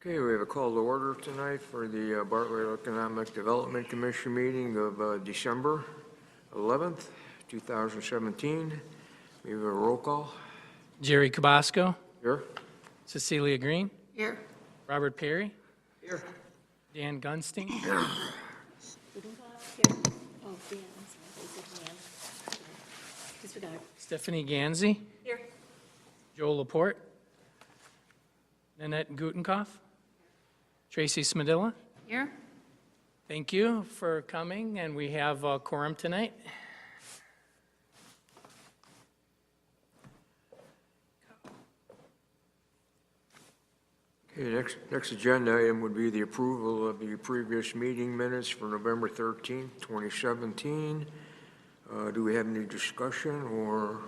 Okay, we have a call to order tonight for the Bartlett Economic Development Commission meeting of December 11th, 2017. We have a roll call. Jerry Cabasco. Here. Cecilia Green. Here. Robert Perry. Here. Dan Gunstein. Here. Oh, Dan, I'm sorry. I said Dan. Disregard. Stephanie Ganzi. Here. Joel Laporte. Nanette Gutenkoff. Tracy Smedilla. Here. Thank you for coming, and we have a quorum tonight. Okay, next agenda item would be the approval of the previous meeting minutes for November 13th, 2017. Do we have any discussion, or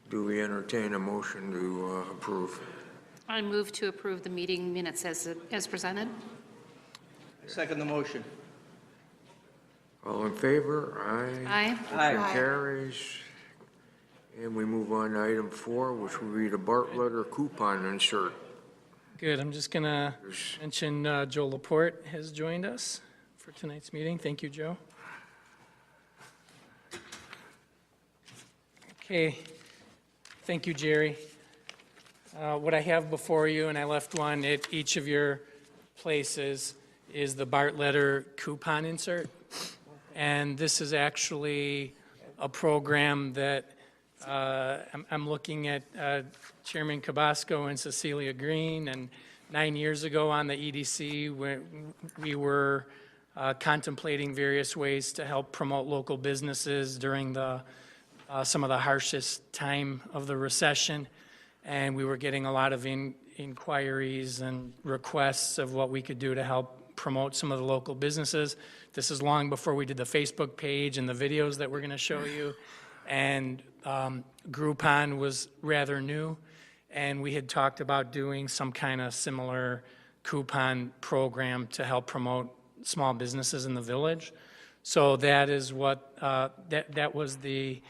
do we entertain a motion to approve? I move to approve the meeting minutes as presented. Second the motion. All in favor? Aye. Aye. Motion carries. And we move on to item 4, which will be the Bartlett or coupon insert. Good. I'm just going to mention Joel Laporte has joined us for tonight's meeting. Thank you, Joe. Okay. Thank you, Jerry. What I have before you, and I left one at each of your places, is the Bartlett coupon insert. And this is actually a program that I'm looking at Chairman Cabasco and Cecilia Green, and 9 years ago on the EDC, we were contemplating various ways to help promote local businesses during some of the harshest time of the recession. And we were getting a lot of inquiries and requests of what we could do to help promote some of the local businesses. This is long before we did the Facebook page and the videos that we're going to show you. And Groupon was rather new, and we had talked about doing some kind of similar coupon program to help promote small businesses in the village. So that is what, that was the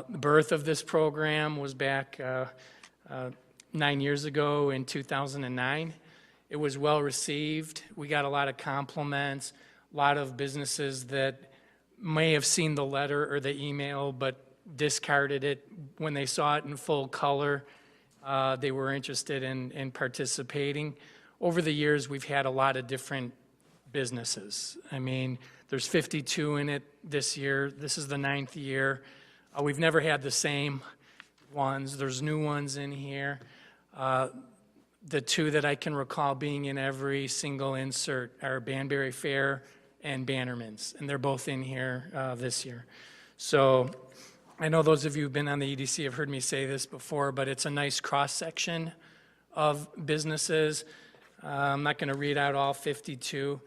birth of this program, was back 9 years ago in 2009. It was well received. We got a lot of compliments, a lot of businesses that may have seen the letter or the email but discarded it when they saw it in full color. They were interested in participating. Over the years, we've had a lot of different businesses. I mean, there's 52 in it this year. This is the 9th year. We've never had the same ones. There's new ones in here. The two that I can recall being in every single insert are Banbury Fair and Bannerman's, and they're both in here this year. So I know those of you who've been on the EDC have heard me say this before, but it's a nice cross-section of businesses. I'm not going to read out all 52.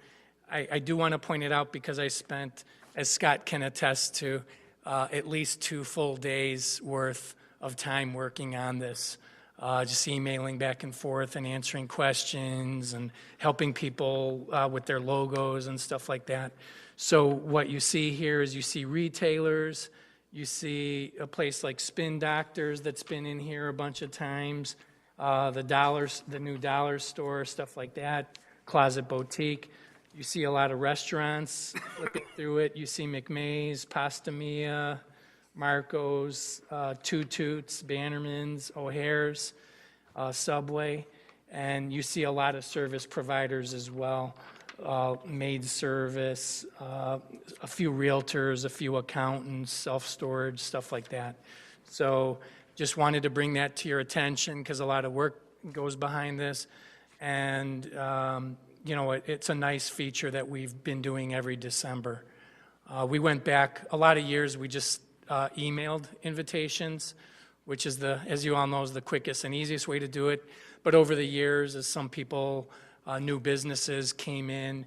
I do want to point it out because I spent, as Scott can attest to, at least 2 full days worth of time working on this, just emailing back and forth and answering questions and helping people with their logos and stuff like that. So what you see here is you see retailers, you see a place like Spin Doctors that's been in here a bunch of times, the new dollar store, stuff like that, Closet Boutique. You see a lot of restaurants looking through it. You see McMay's, Pasta Mia, Marco's, Two Toots, Bannerman's, O'Hare's, Subway, and you see a lot of service providers as well, maid service, a few realtors, a few accountants, self-storage, stuff like that. So just wanted to bring that to your attention because a lot of work goes behind this, and you know, it's a nice feature that we've been doing every December. We went back a lot of years. We just emailed invitations, which is as you all know, is the quickest and easiest way to do it. But over the years, as some people, new businesses came in,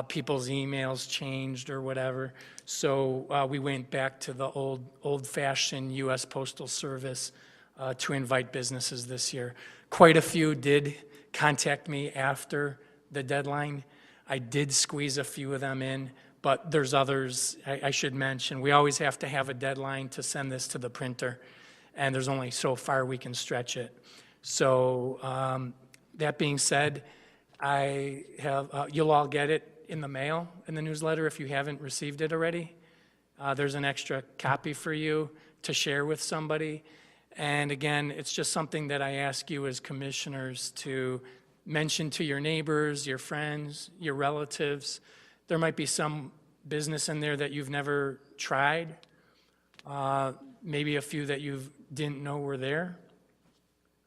people's emails changed or whatever. So we went back to the old-fashioned U.S. Postal Service to invite businesses this year. Quite a few did contact me after the deadline. I did squeeze a few of them in. But there's others I should mention. We always have to have a deadline to send this to the printer, and there's only so far we can stretch it. So That being said, I have, you'll all get it in the mail, in the newsletter, if you haven't received it already. There's an extra copy for you to share with somebody. And again, it's just something that I ask you as commissioners to mention to your neighbors, your friends, your relatives. There might be some business in there that you've never tried, maybe a few that you didn't know were there.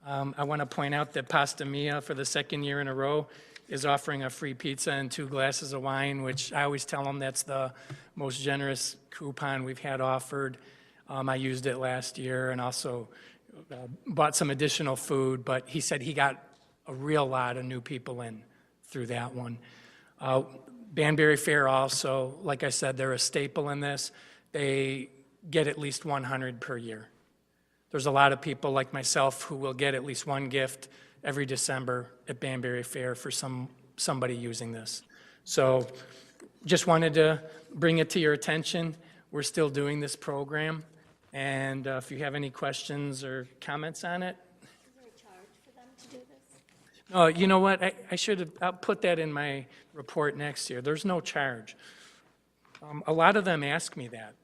I want to point out that Pasta Mia, for the second year in a row, is offering a free pizza and 2 glasses of wine, which I always tell them that's the most generous coupon we've had offered. I used it last year and also bought some additional food, but he said he got a real lot of new people in through that one. Banbury Fair also, like I said, they're a staple in this. They get at least 100 per year. There's a lot of people like myself who will get at least one gift every December at Banbury Fair for somebody using this. So just wanted to bring it to your attention. We're still doing this program, and if you have any questions or comments on it. Is there a charge for them to do this? Oh, you know what? I'll put that in my report next year. There's no charge. A lot of them ask me that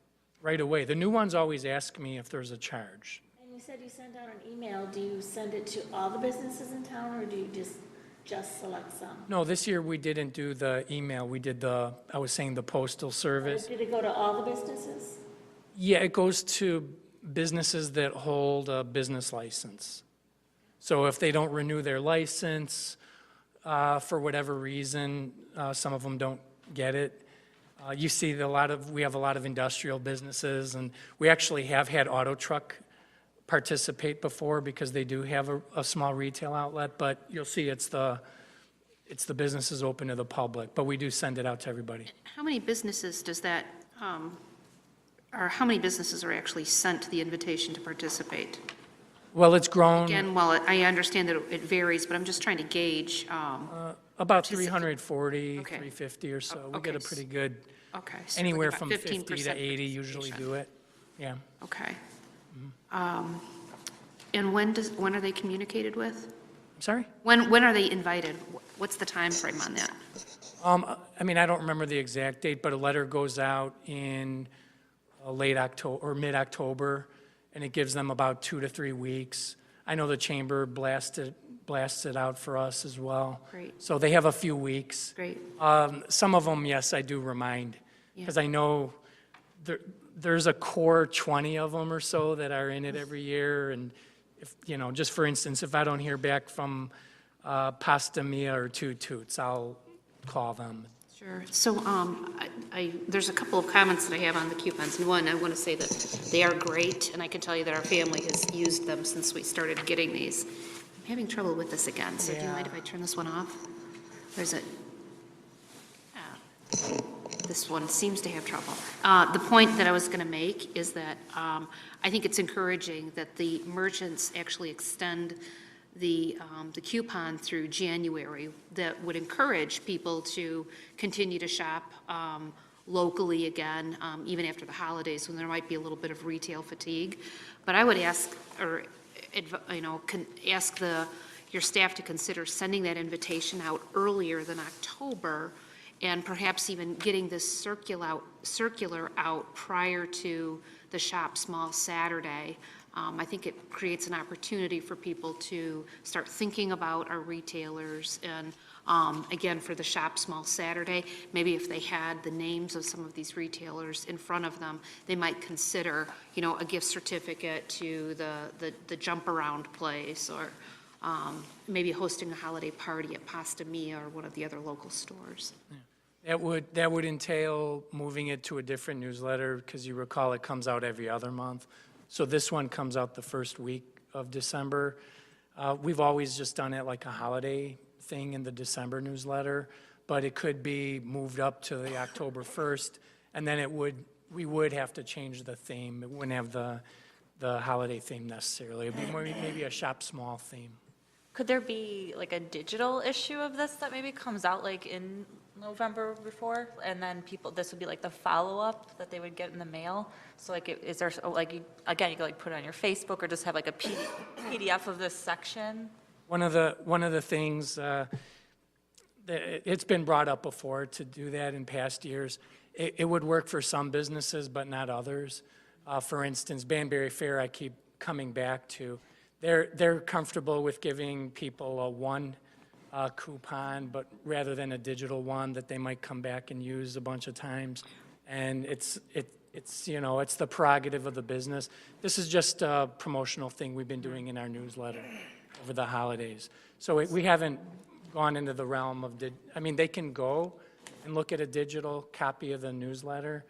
right away. The new ones always ask me if there's a charge. And you said you sent out an email. Do you send it to all the businesses in town, or do you just select some? No, this year we didn't do the email. We did I was saying the postal service. Did it go to all the businesses? Yeah, it goes to businesses that hold a business license. So if they don't renew their license, for whatever reason, some of them don't get it. You see we have a lot of industrial businesses, and we actually have had Auto Truck participate before because they do have a small retail outlet, but you'll see it's the businesses open to the public, but we do send it out to everybody. How many businesses does that, or how many businesses are actually sent the invitation to participate? Well, it's grown Again, while I understand that it varies, but I'm just trying to gauge, about 340, Okay. 350 or so. We Okay. get a pretty good, okay. so anywhere like about from 50 to 15% 80 usually do it. Yeah. Okay. And when are they communicated with? I'm sorry? When are they invited? What's the time frame on that? I mean, I don't remember the exact date, but a letter goes out in late October or mid-October, and it gives them about 2 to 3 weeks. I know the chamber blasts it out for us as well. Great. So they have a few weeks. Great. Some of them, yes, I do remind, because I know there's a core 20 of them or so that are in it every year, and if, just for instance, if I don't hear back from Pasta Mia or Two Toots, I'll call them. Sure. So there's a couple of comments that I have on the coupons. And one, I want to say that they are great, and I can tell you that our family has used them since we started getting these. I'm having trouble with this again, so do you mind if I turn this one off? There's a, this one seems to have trouble. The point that I was going to make is that I think it's encouraging that the merchants actually extend the coupon through January. That would encourage people to continue to shop locally again, even after the holidays, when there might be a little bit of retail fatigue. But I would ask, or ask your staff to consider sending that invitation out earlier than October, and perhaps even getting this circular out prior to the Shop Small Saturday. I think it creates an opportunity for people to start thinking about our retailers, and again, for the Shop Small Saturday, maybe if they had the names of some of these retailers in front of them, they might consider, a gift certificate to the jump around place, or maybe hosting a holiday party at Pasta Mia or one of the other local stores. That would entail moving it to a different newsletter, because you recall it comes out every other month. So this one comes out the first week of December. We've always just done it like a holiday thing in the December newsletter, but it could be moved up to the October 1st, and then we would have to change the theme. It wouldn't have the holiday theme necessarily. It'd be more, maybe a shop small theme. Could there be like a digital issue of this that maybe comes out like in November before, and then this would be like the follow-up that they would get in the mail? So like, is there, again, you could like put it on your Facebook, or just have like a PDF of this section? One of the things, it's been brought up before to do that in past years. It would work for some businesses, but not others. For instance, Banbury Fair, I keep coming back to. They're comfortable with giving people a one coupon, but rather than a digital one that they might come back and use a bunch of times. And it's the prerogative of the business. This is just a promotional thing we've been doing in our newsletter over the holidays. So we haven't gone into the realm of, they can go and look at a digital copy of the newsletter,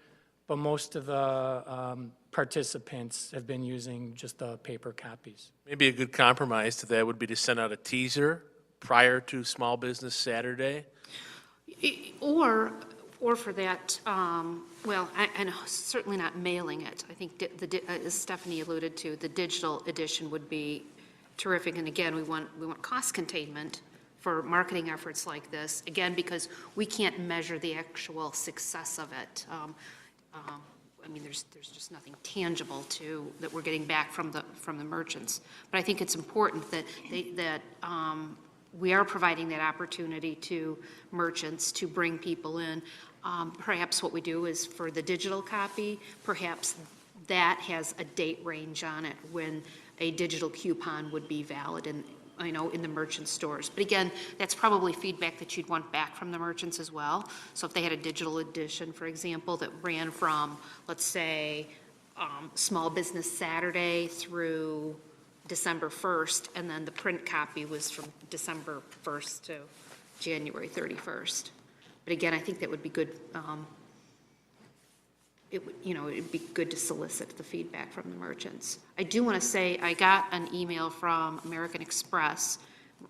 but most of the participants have been using just the paper copies. Maybe a good compromise to that would be to send out a teaser prior to Small Business Saturday. Or for that, and certainly not mailing it. I think, as Stephanie alluded to, the digital edition would be terrific. And again, we want cost containment for marketing efforts like this, again, because we can't measure the actual success of it. There's just nothing tangible that we're getting back from the merchants. But I think it's important that we are providing that opportunity to merchants to bring people in. Perhaps what we do is for the digital copy, perhaps that has a date range on it when a digital coupon would be valid in the merchant stores. But again, that's probably feedback that you'd want back from the merchants as well. So if they had a digital edition, for example, that ran from, let's say, Small Business Saturday through December 1st, and then the print copy was from December 1st to January 31st. But again, I think that would be good. It'd be good to solicit the feedback from the merchants. I do want to say I got an email from American Express,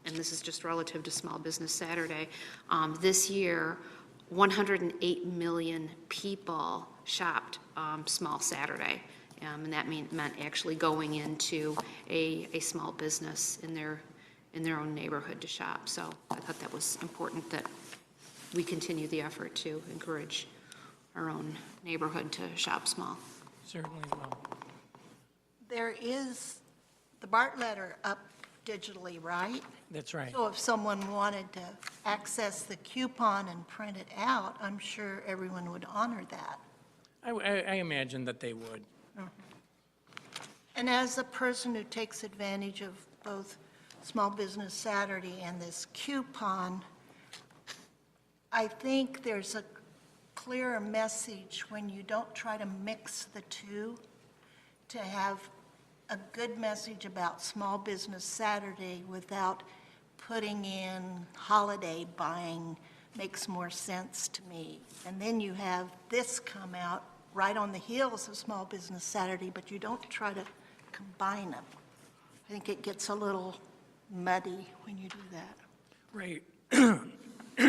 and this is just relative to Small Business Saturday. This year, 108 million people shopped Small Saturday, and that meant actually going into a small business in their own neighborhood to shop. So I thought that was important that we continue the effort to encourage our own neighborhood to shop small. Certainly will. There is, the Bartlett are up digitally, right? That's right. So if someone wanted to access the coupon and print it out, I'm sure everyone would honor that. I imagine that they would. And as a person who takes advantage of both Small Business Saturday and this coupon, I think there's a clearer message when you don't try to mix the two, to have a good message about Small Business Saturday without putting in holiday buying makes more sense to me. And then you have this come out right on the heels of Small Business Saturday, but you don't try to combine them. I think it gets a little muddy when you do that. Right.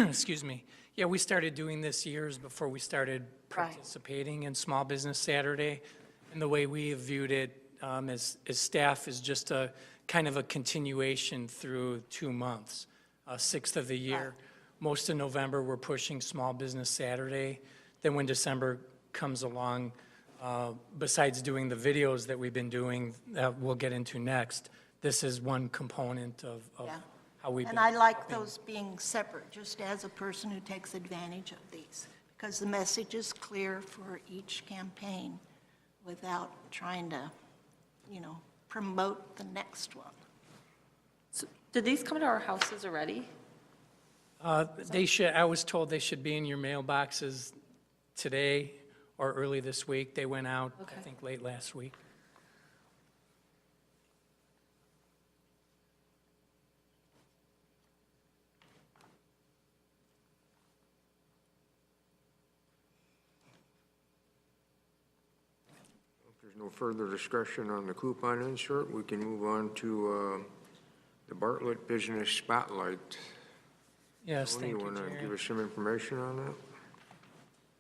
Excuse me. Yeah, we started doing this years before we started participating in Small Business Saturday. And the way we have viewed it as staff is just a kind of a continuation through 2 months, 6th of the year. Most of November, we're pushing Small Business Saturday. Then when December comes along, besides doing the videos that we've been doing that we'll get into next, this is one component of how we've been. And I like those being separate, just as a person who takes advantage of these, because the message is clear for each campaign without trying to, promote the next one. So did these come to our houses already? They should, I was told they should be in your mailboxes today or early this week. They went out, I think, late last week. If there's no further discussion on the coupon insert, we can move on to the Bartlett Business Spotlight. Yes, Tony, thank you, you want to Jerry. give us some information on that?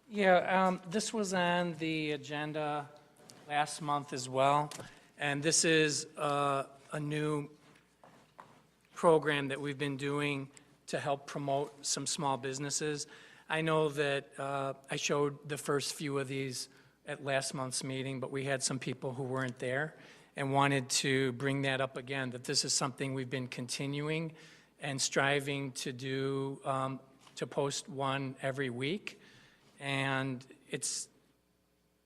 Yeah, this was on the agenda last month as well, and this is a new program that we've been doing to help promote some small businesses. I know that I showed the first few of these at last month's meeting, but we had some people who weren't there, and wanted to bring that up again, that this is something we've been continuing and striving to do, to post one every week. And it's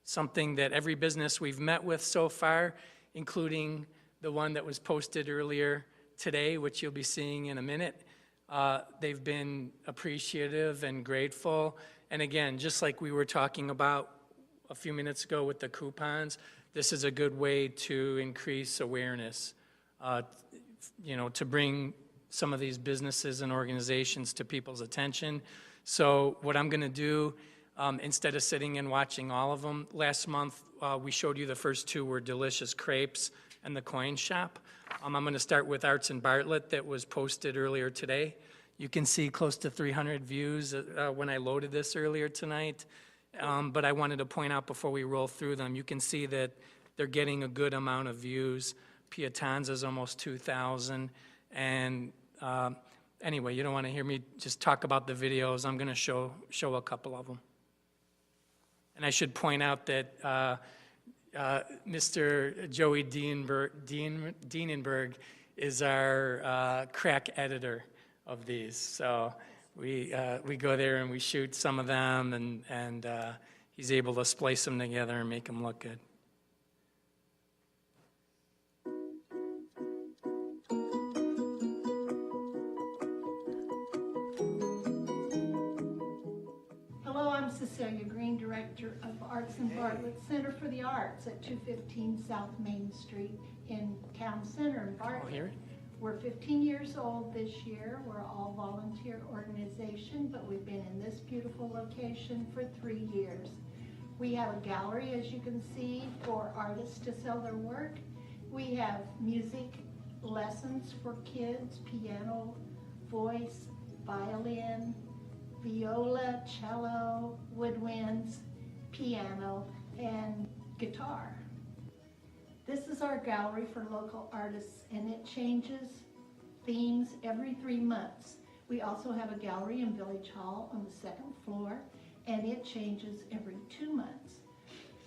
something that every business we've met with so far, including the one that was posted earlier today, which you'll be seeing in a minute, they've been appreciative and grateful. And again, just like we were talking about a few minutes ago with the coupons, this is a good way to increase awareness, to bring some of these businesses and organizations to people's attention. So what I'm going to do, instead of sitting and watching all of them, last month we showed you the first two were Delicious Crepes and the Coin Shop. I'm going to start with Arts in Bartlett that was posted earlier today. You can see close to 300 views when I loaded this earlier tonight. But I wanted to point out before we roll through them, you can see that they're getting a good amount of views. Pietanza's almost 2,000. And anyway, you don't want to hear me just talk about the videos. I'm going to show a couple of them. And I should point out that Mr. Joey Dienenberg is our crack editor of these. So we go there and we shoot some of them, and he's able to splice them together and make them look good. Hello, I'm Cecilia Green, Director of Arts in Bartlett Center for the Arts at 215 South Main Street in Town Center in Bartlett. Here. We're 15 years old this year. We're all volunteer organization, but we've been in this beautiful location for 3 years. We have a gallery, as you can see, for artists to sell their work. We have music lessons for kids, piano, voice, violin, viola, cello, woodwinds, piano, and guitar. This is our gallery for local artists, and it changes themes every 3 months. We also have a gallery in Village Hall on the 2nd floor, and it changes every 2 months.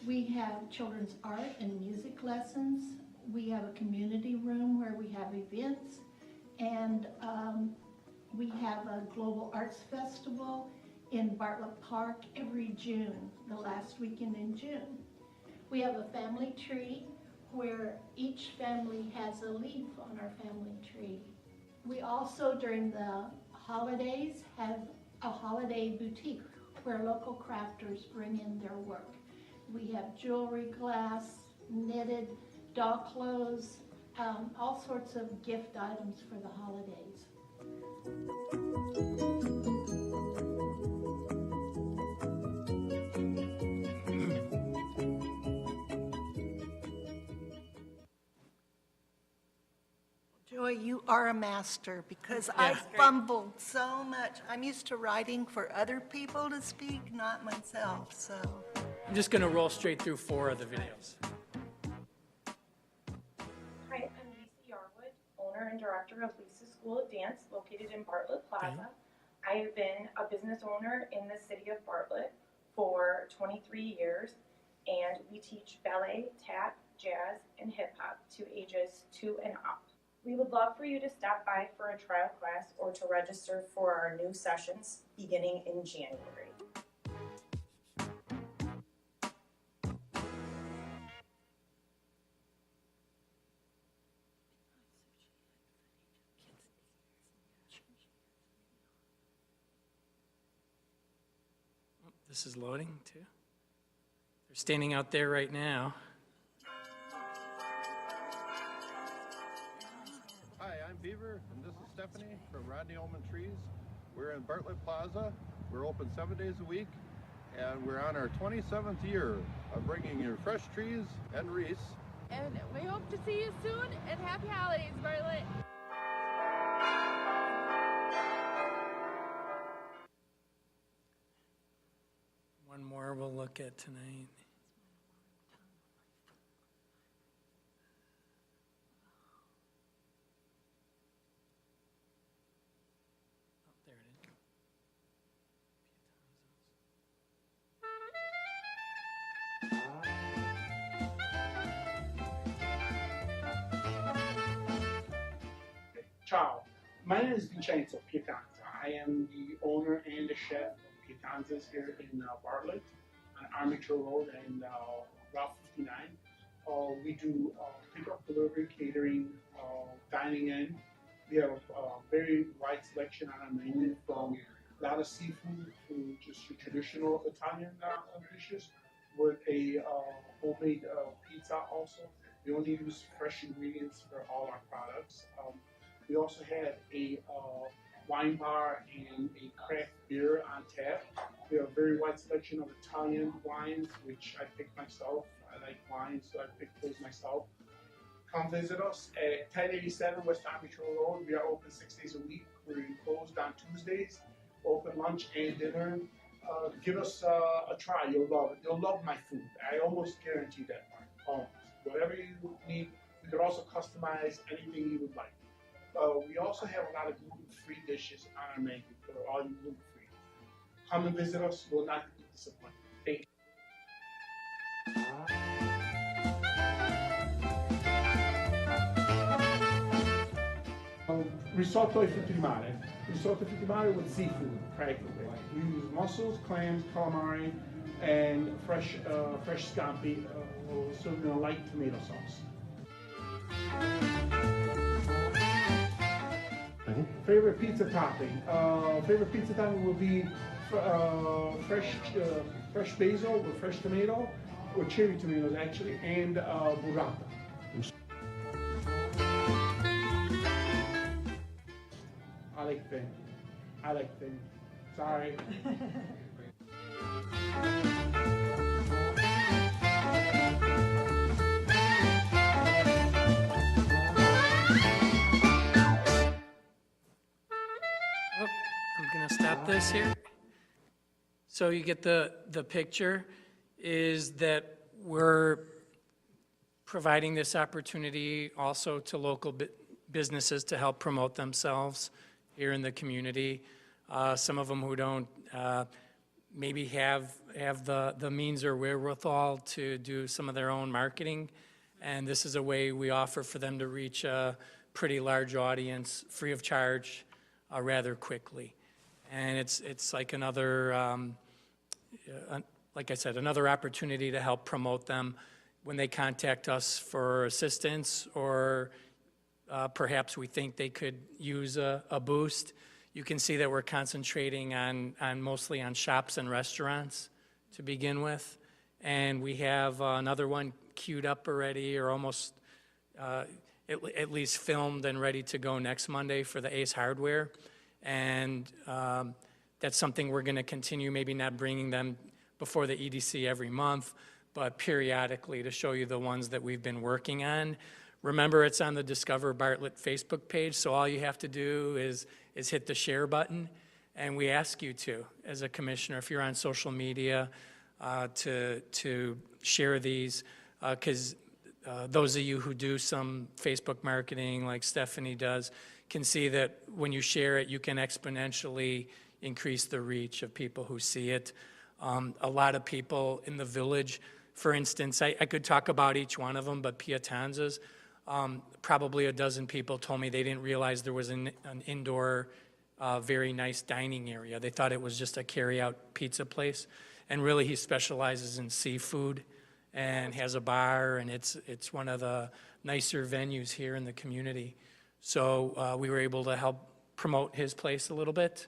We have children's art and music lessons. We have a community room where we have events, and we have a Global Arts Festival in Bartlett Park every June, the last weekend in June. We have a family tree where each family has a leaf on our family tree. We also, during the holidays, have a holiday boutique where local crafters bring in their work. We have jewelry, glass, knitted, doll clothes, all sorts of gift items for the holidays. Joy, you are a master because I fumbled so much. I'm used to writing for other people to speak, not myself, so. I'm just going to roll straight through 4 of the videos. Hi, I'm Lisa Yarwood, owner and director of Lisa's School of Dance located in Bartlett Plaza. I have been a business owner in the city of Bartlett for 23 years, and we teach ballet, tap, jazz, and hip hop to ages 2 and up. We would love for you to stop by for a trial class or to register for our new sessions beginning in January. This is loading too. They're standing out there right now. Hi, I'm Beaver, and this is Stephanie from Rodney Ullman Trees. We're in Bartlett Plaza. We're open 7 days a week, and we're on our 27th year of bringing you fresh trees and wreaths. And we hope to see you soon, and happy holidays, Bartlett. One more we'll look at tonight. Oh, there it is. Ciao, my name is Vincenzo Pietanza. I am the owner and the chef of Pietanza's here in Bartlett on Armature Road and Route 59. We do pickup, delivery, catering, dining in. We have a very wide selection on our menu, from a lot of seafood to just your traditional Italian dishes, with a homemade pizza also. We only use fresh ingredients for all our products. We also have a wine bar and a craft beer on tap. We have a very wide selection of Italian wines, which I pick myself. I like wine, so I pick those myself. Come visit us at 1087 West Armature Road. We are open 6 days a week. We're closed on Tuesdays. Open lunch and dinner. Give us a try. You'll love it. You'll love my food. I almost guarantee that part. Almost. Whatever you need, we could also customize anything you would like. We also have a lot of gluten-free dishes on our menu for all you gluten-free. Come and visit us. You will not be disappointed. Thank you. Risotto e frutti di mare. Risotto e frutti di mare with seafood, practically. We use mussels, clams, calamari, and fresh scampi served in a light tomato sauce. Favorite pizza topping? Favorite pizza topping will be fresh basil with fresh tomato, or cherry tomatoes actually, and burrata. I like thin. Sorry. I'm gonna stop this here. So you get the picture, is that we're providing this opportunity also to local businesses to help promote themselves here in the community. Some of them who don't maybe have the means or wherewithal to do some of their own marketing. And this is a way we offer for them to reach a pretty large audience free of charge rather quickly. And it's like another, like I said, another opportunity to help promote them when they contact us for assistance, or perhaps we think they could use a boost. You can see that we're concentrating on mostly on shops and restaurants to begin with. And we have another one queued up already, or almost at least filmed and ready to go next Monday for the Ace Hardware. And that's something we're going to continue, maybe not bringing them before the EDC every month, but periodically to show you the ones that we've been working on. Remember, it's on the Discover Bartlett Facebook page, so all you have to do is hit the share button, and we ask you to, as a commissioner, if you're on social media, to share these, because those of you who do some Facebook marketing like Stephanie does can see that when you share it, you can exponentially increase the reach of people who see it. A lot of people in the village, for instance, I could talk about each one of them, but Pietanza's, probably a dozen people told me they didn't realize there was an indoor, very nice dining area. They thought it was just a carry-out pizza place. And really, he specializes in seafood and has a bar, and it's one of the nicer venues here in the community. So we were able to help promote his place a little bit,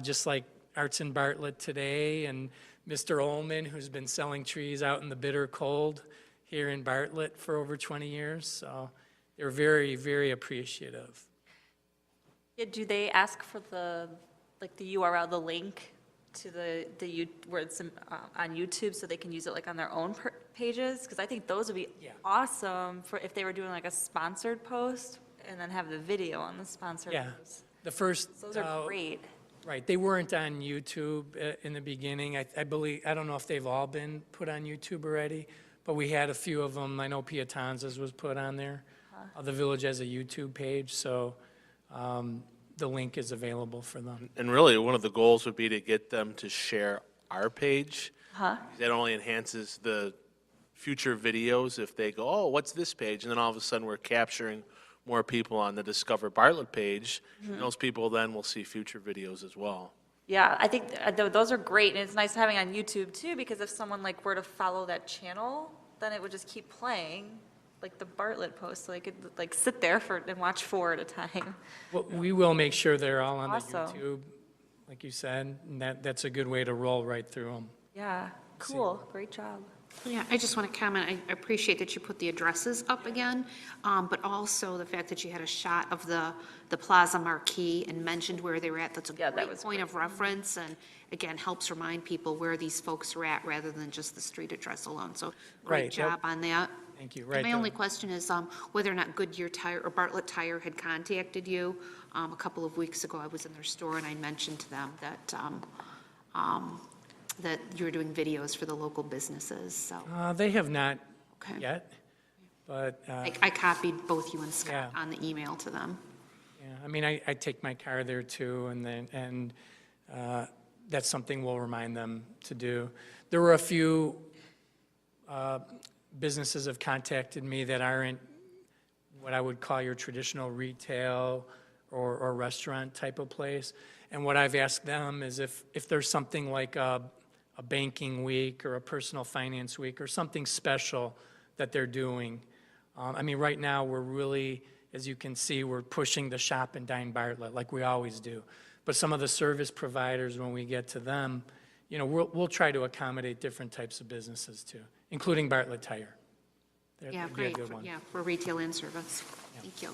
just like Arts in Bartlett today, and Mr. Ullman, who's been selling trees out in the bitter cold here in Bartlett for over 20 years. So they're very, very appreciative. Yeah, do they ask for the URL, the link to where it's on YouTube, so they can use it like on their own pages? Because I think those would be awesome for if they were doing like a sponsored post and then have the video on the sponsored post. The first. Those are great. Right, they weren't on YouTube in the beginning. I believe, I don't know if they've all been put on YouTube already, but we had a few of them. I know Pietanza's was put on there. The village has a YouTube page, so the link is available for them. And really, one of the goals would be to get them to share our page. That only enhances the future videos if they go, oh, what's this page? And then all of a sudden we're capturing more people on the Discover Bartlett page, and those people then will see future videos as well. Yeah, I think those are great, and it's nice having on YouTube too, because if someone like were to follow that channel, then it would just keep playing, like the Bartlett posts, so they could like sit there and watch 4 at a time. Well, we will make sure they're all on the Awesome. YouTube, like you said, and that's a good way to roll right through them. Yeah, cool, great job. Yeah, I just want to comment, I appreciate that you put the addresses up again, but also the fact that you had a shot of the plaza marquee and mentioned where they were at. That's a Yeah, that great was point of reference, and again, helps remind people where these folks are at rather than just the street address alone. So great Right, job on that. Thank you. And Right. my only question is whether or not Goodyear Tire or Bartlett Tire had contacted you. A couple of weeks ago, I was in their store and I mentioned to them that, that you were doing videos for the local businesses, so. They have not Okay. yet, but, I copied both you and Scott Yeah. on the email to them. yeah, I mean, I take my car there too, and that's something we'll remind them to do. There were a few businesses have contacted me that aren't what I would call your traditional retail or restaurant type of place. And what I've asked them is if there's something like a banking week or a personal finance week or something special that they're doing. I mean, right now, we're really, as you can see, we're pushing the Shop and Dine Bartlett like we always do. But some of the service providers, when we get to them, you know, we'll try to accommodate different types of businesses too, including Bartlett Tire. Yeah, That'd be a great, good one. yeah, for retail and service. Thank you.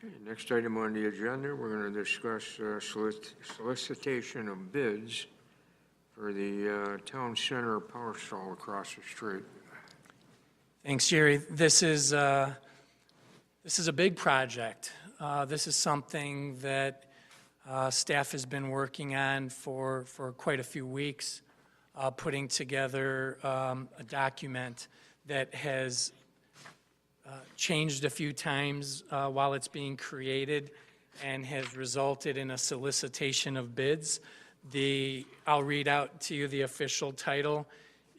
Okay, next item on the agenda, we're going to discuss solicitation of bids for the town center parcel across the street. Thanks, Jerry. This is a big project. This is something that staff has been working on for quite a few weeks, putting together a document that has changed a few times while it's being created and has resulted in a solicitation of bids. I'll read out to you the official title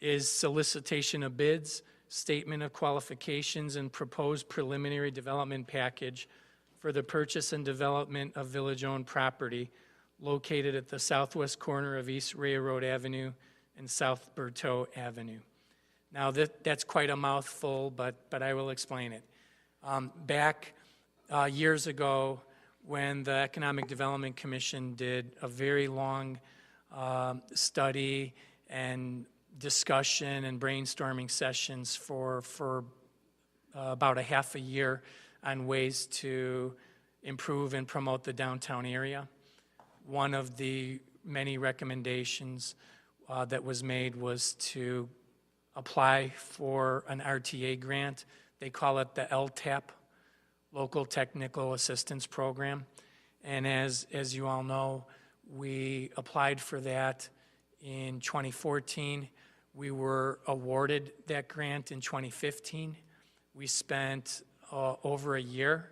is Solicitation of Bids, Statement of Qualifications and Proposed Preliminary Development Package for the purchase and development of village-owned property located at the southwest corner of East Railroad Avenue and South Berthoud Avenue. Now, that's quite a mouthful, but I will explain it. Back years ago, when the Economic Development Commission did a very long study and discussion and brainstorming sessions for about a half a year on ways to improve and promote the downtown area. One of the many recommendations that was made was to apply for an RTA grant. They call it the LTAP, Local Technical Assistance Program. And as you all know, we applied for that in 2014. We were awarded that grant in 2015. We spent over a year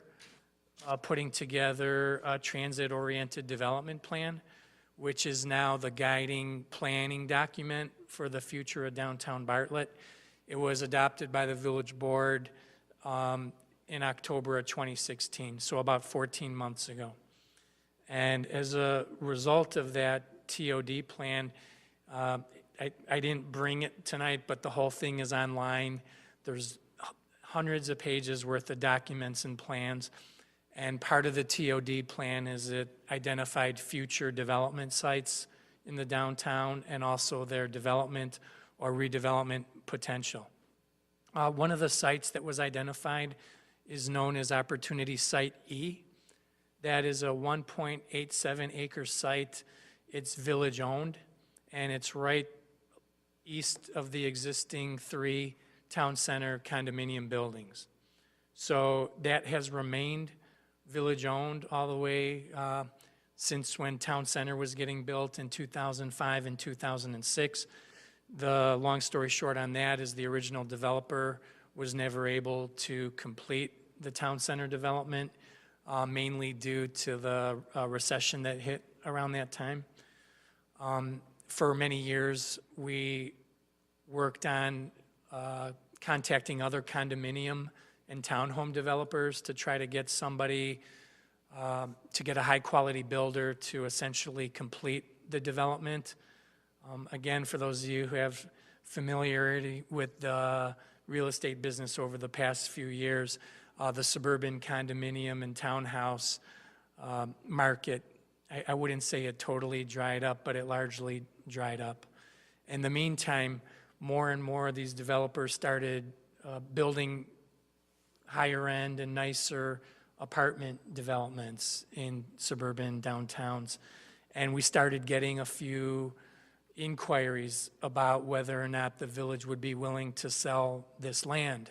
putting together a transit-oriented development plan, which is now the guiding planning document for the future of downtown Bartlett. It was adopted by the village board in October of 2016, so about 14 months ago. And as a result of that TOD plan, I didn't bring it tonight, but the whole thing is online. There's hundreds of pages worth of documents and plans. And part of the TOD plan is it identified future development sites in the downtown and also their development or redevelopment potential. One of the sites that was identified is known as Opportunity Site E. That is a 1.87 acre site. It's village-owned, and it's right east of the existing 3 town center condominium buildings. So that has remained village-owned all the way since when town center was getting built in 2005 and 2006. The long story short on that is the original developer was never able to complete the town center development, mainly due to the recession that hit around that time. For many years, we worked on contacting other condominium and townhome developers to try to get somebody, to get a high-quality builder to essentially complete the development. Again, for those of you who have familiarity with the real estate business over the past few years, the suburban condominium and townhouse market, I wouldn't say it totally dried up, but it largely dried up. In the meantime, more and more of these developers started building higher-end and nicer apartment developments in suburban downtowns. And we started getting a few inquiries about whether or not the village would be willing to sell this land.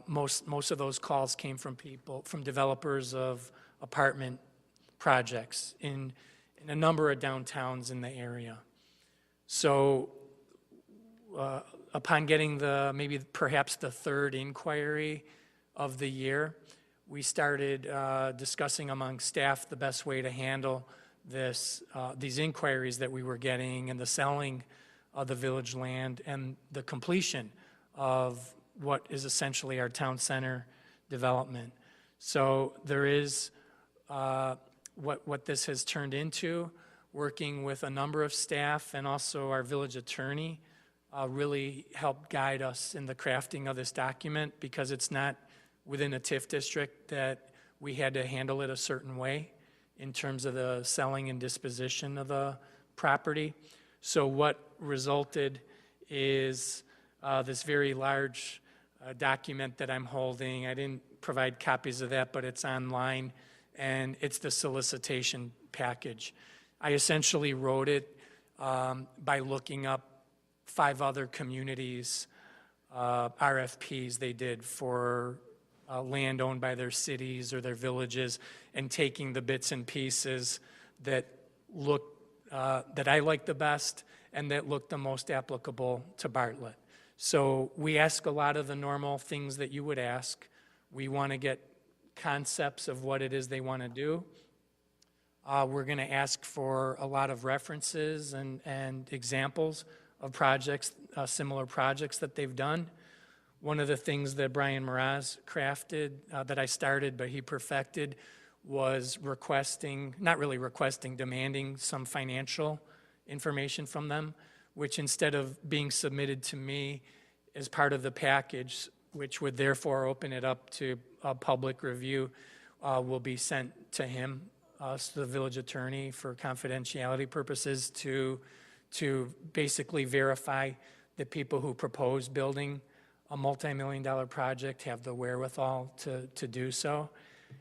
Most of those calls came from developers of apartment projects in a number of downtowns in the area. So upon getting perhaps the third inquiry of the year, we started discussing among staff the best way to handle these inquiries that we were getting and the selling of the village land and the completion of what is essentially our town center development. So there is what this has turned into, working with a number of staff and also our village attorney really helped guide us in the crafting of this document, because it's not within a TIF district that we had to handle it a certain way in terms of the selling and disposition of the property. So what resulted is this very large document that I'm holding. I didn't provide copies of that, but it's online, and it's the solicitation package. I essentially wrote it by looking up 5 other communities' RFPs they did for land owned by their cities or their villages, and taking the bits and pieces that that I like the best and that look the most applicable to Bartlett. So we ask a lot of the normal things that you would ask. We want to get concepts of what it is they want to do. We're going to ask for a lot of references and examples of projects, similar projects that they've done. One of the things that Brian Mraz crafted, that I started but he perfected, was demanding some financial information from them, which instead of being submitted to me as part of the package, which would therefore open it up to a public review, will be sent to him, to the village attorney, for confidentiality purposes, to basically verify that people who propose building a multi-million-dollar project have the wherewithal to do so.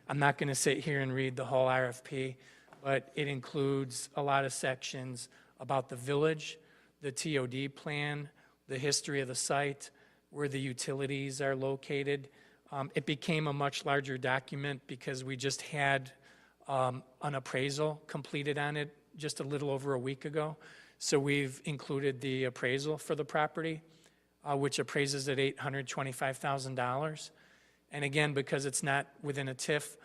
I'm not going to sit here and read the whole RFP, but it includes a lot of sections about the village, the TOD plan, the history of the site, where the utilities are located. It became a much larger document because we just had an appraisal completed on it just a little over a week ago. So we've included the appraisal for the property, which appraises at $825,000. And again, because it's not within a TIF,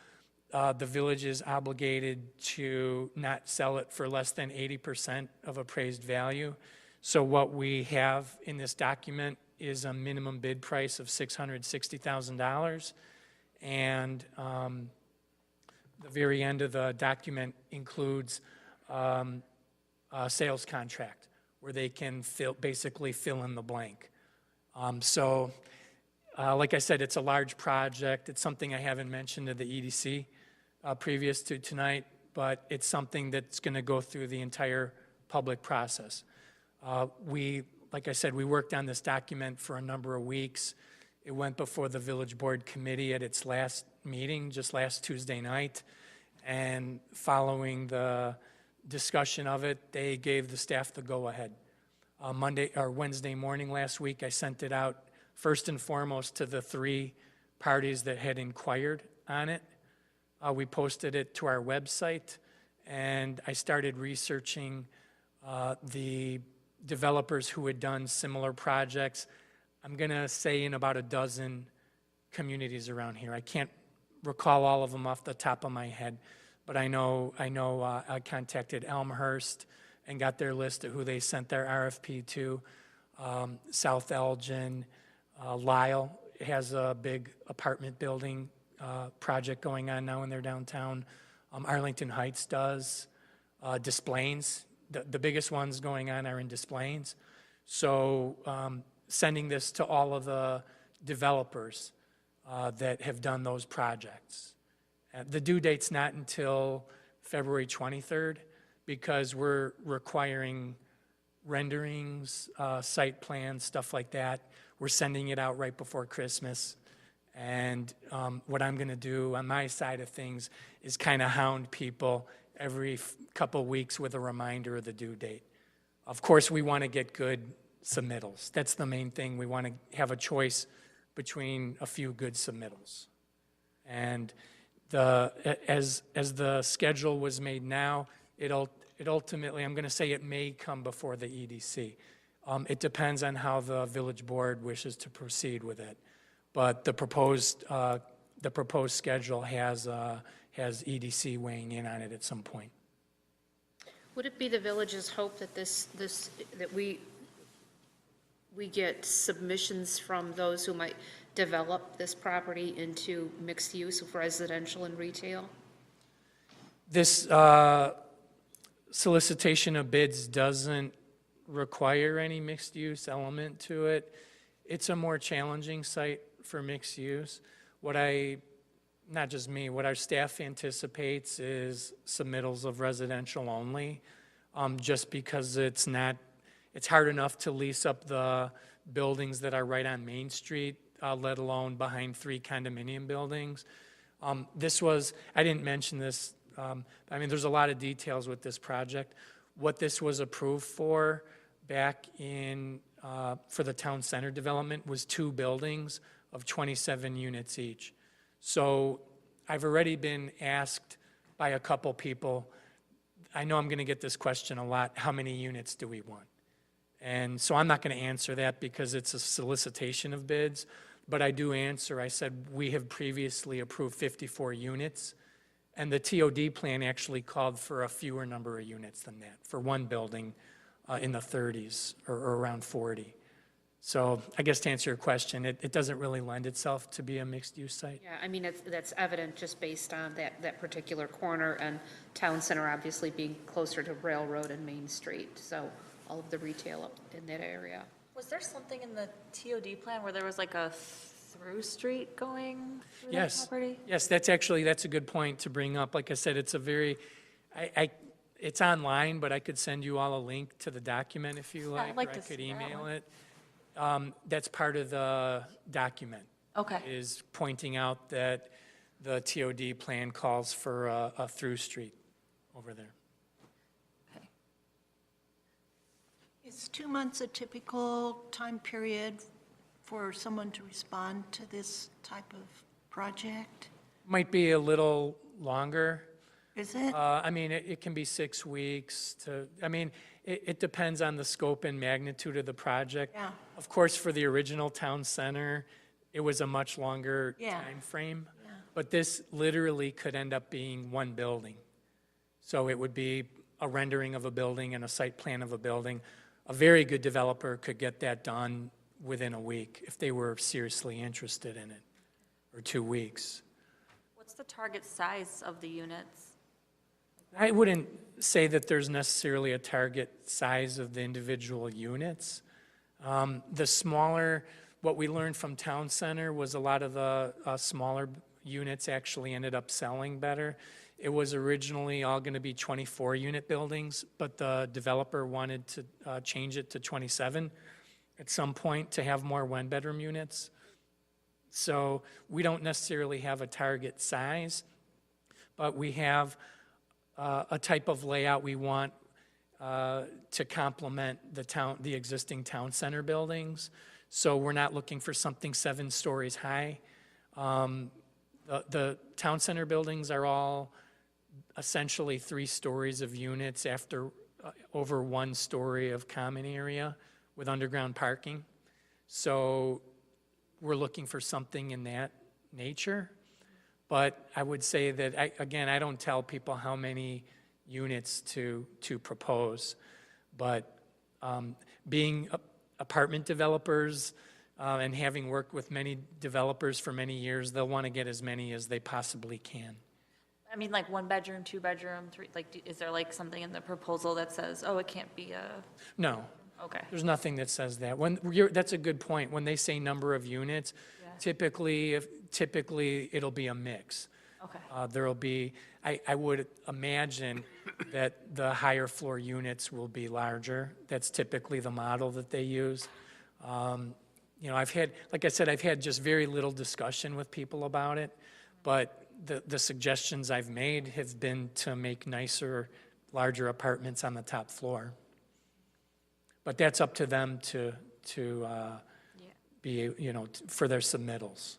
the village is obligated to not sell it for less than 80% of appraised value. So what we have in this document is a minimum bid price of $660,000. And the very end of the document includes a sales contract where they can basically fill in the blank. Like I said, it's a large project. It's something I haven't mentioned to the EDC previous to tonight, but it's something that's going to go through the entire public process. Like I said, we worked on this document for a number of weeks. It went before the village board committee at its last meeting, just last Tuesday night. And following the discussion of it, they gave the staff the go-ahead. Wednesday morning last week, I sent it out first and foremost to the 3 parties that had inquired on it. We posted it to our website, and I started researching the developers who had done similar projects. I'm going to say in about a dozen communities around here. I can't recall all of them off the top of my head, but I know I contacted Elmhurst and got their list of who they sent their RFP to. South Elgin, Lyle has a big apartment building project going on now in their downtown. Arlington Heights does. Des Plaines, the biggest ones going on are in Des Plaines. So sending this to all of the developers that have done those projects. The due date's not until February 23rd because we're requiring renderings, site plans, stuff like that. We're sending it out right before Christmas. And what I'm going to do on my side of things is kind of hound people every couple weeks with a reminder of the due date. Of course, we want to get good submittals. That's the main thing. We want to have a choice between a few good submittals. And as the schedule was made now, it ultimately, I'm going to say it may come before the EDC. It depends on how the village board wishes to proceed with it. But the proposed schedule has EDC weighing in on it at some point. Would it be the village's hope that that we get submissions from those who might develop this property into mixed use of residential and retail? This solicitation of bids doesn't require any mixed use element to it. It's a more challenging site for mixed use. Not just me, what our staff anticipates is submittals of residential only, just because it's hard enough to lease up the buildings that are right on Main Street, let alone behind 3 condominium buildings. I didn't mention this, there's a lot of details with this project. What this was approved for back for the town center development was 2 buildings of 27 units each. So I've already been asked by a couple people, I know I'm going to get this question a lot, how many units do we want? And so I'm not going to answer that because it's a solicitation of bids, but I do answer, I said we have previously approved 54 units, and the TOD plan actually called for a fewer number of units than that, for one building in the 30s or around 40. So I guess to answer your question, it doesn't really lend itself to be a mixed-use site. Yeah, that's evident just based on that particular corner and town center obviously being closer to Railroad and Main Street, so all of the retail up in that area. Was there something in the TOD plan where there was like a through street going through Yes. the property? Yes, that's a good point to bring up. Like I said, it's it's online, but I could send you all a link to the document if you like, I'd like or I to could see that email one. it. That's part of the document. Okay. Is pointing out that the TOD plan calls for a through street over there. Okay. Is 2 months a typical time period for someone to respond to this type of project? Might be a little longer. Is it? It can be 6 weeks it depends on the scope and magnitude of the project. Yeah. Of course, for the original town center, it was a much longer Yeah. time frame. Yeah. But this literally could end up being one building. So it would be a rendering of a building and a site plan of a building. A very good developer could get that done within a week if they were seriously interested in it, or 2 weeks. What's the target size of the units? I wouldn't say that there's necessarily a target size of the individual units. The smaller, what we learned from Town Center was a lot of the smaller units actually ended up selling better. It was originally all going to be 24-unit buildings, but the developer wanted to change it to 27 at some point to have more one-bedroom units. So we don't necessarily have a target size, but we have a type of layout we want to complement the existing town center buildings. So we're not looking for something 7 stories high. The town center buildings are all essentially 3 stories of units after over 1 story of common area with underground parking. So we're looking for something in that nature. But I would say that, I don't tell people how many units to propose. But being apartment developers and having worked with many developers for many years, they'll want to get as many as they possibly can. I mean, like 1 bedroom, 2 bedroom, 3, like, is there like something in the proposal that says, oh, it can't be a, No, okay. there's nothing that says that. That's a good point. When they say number of units, Yeah. typically it'll be a mix. Okay. There'll be, I would imagine that the higher floor units will be larger. That's typically the model that they use. I've had, like I said, I've had just very little discussion with people about it, but the suggestions I've made have been to make nicer, larger apartments on the top floor. But that's up to them to be, for their submittals.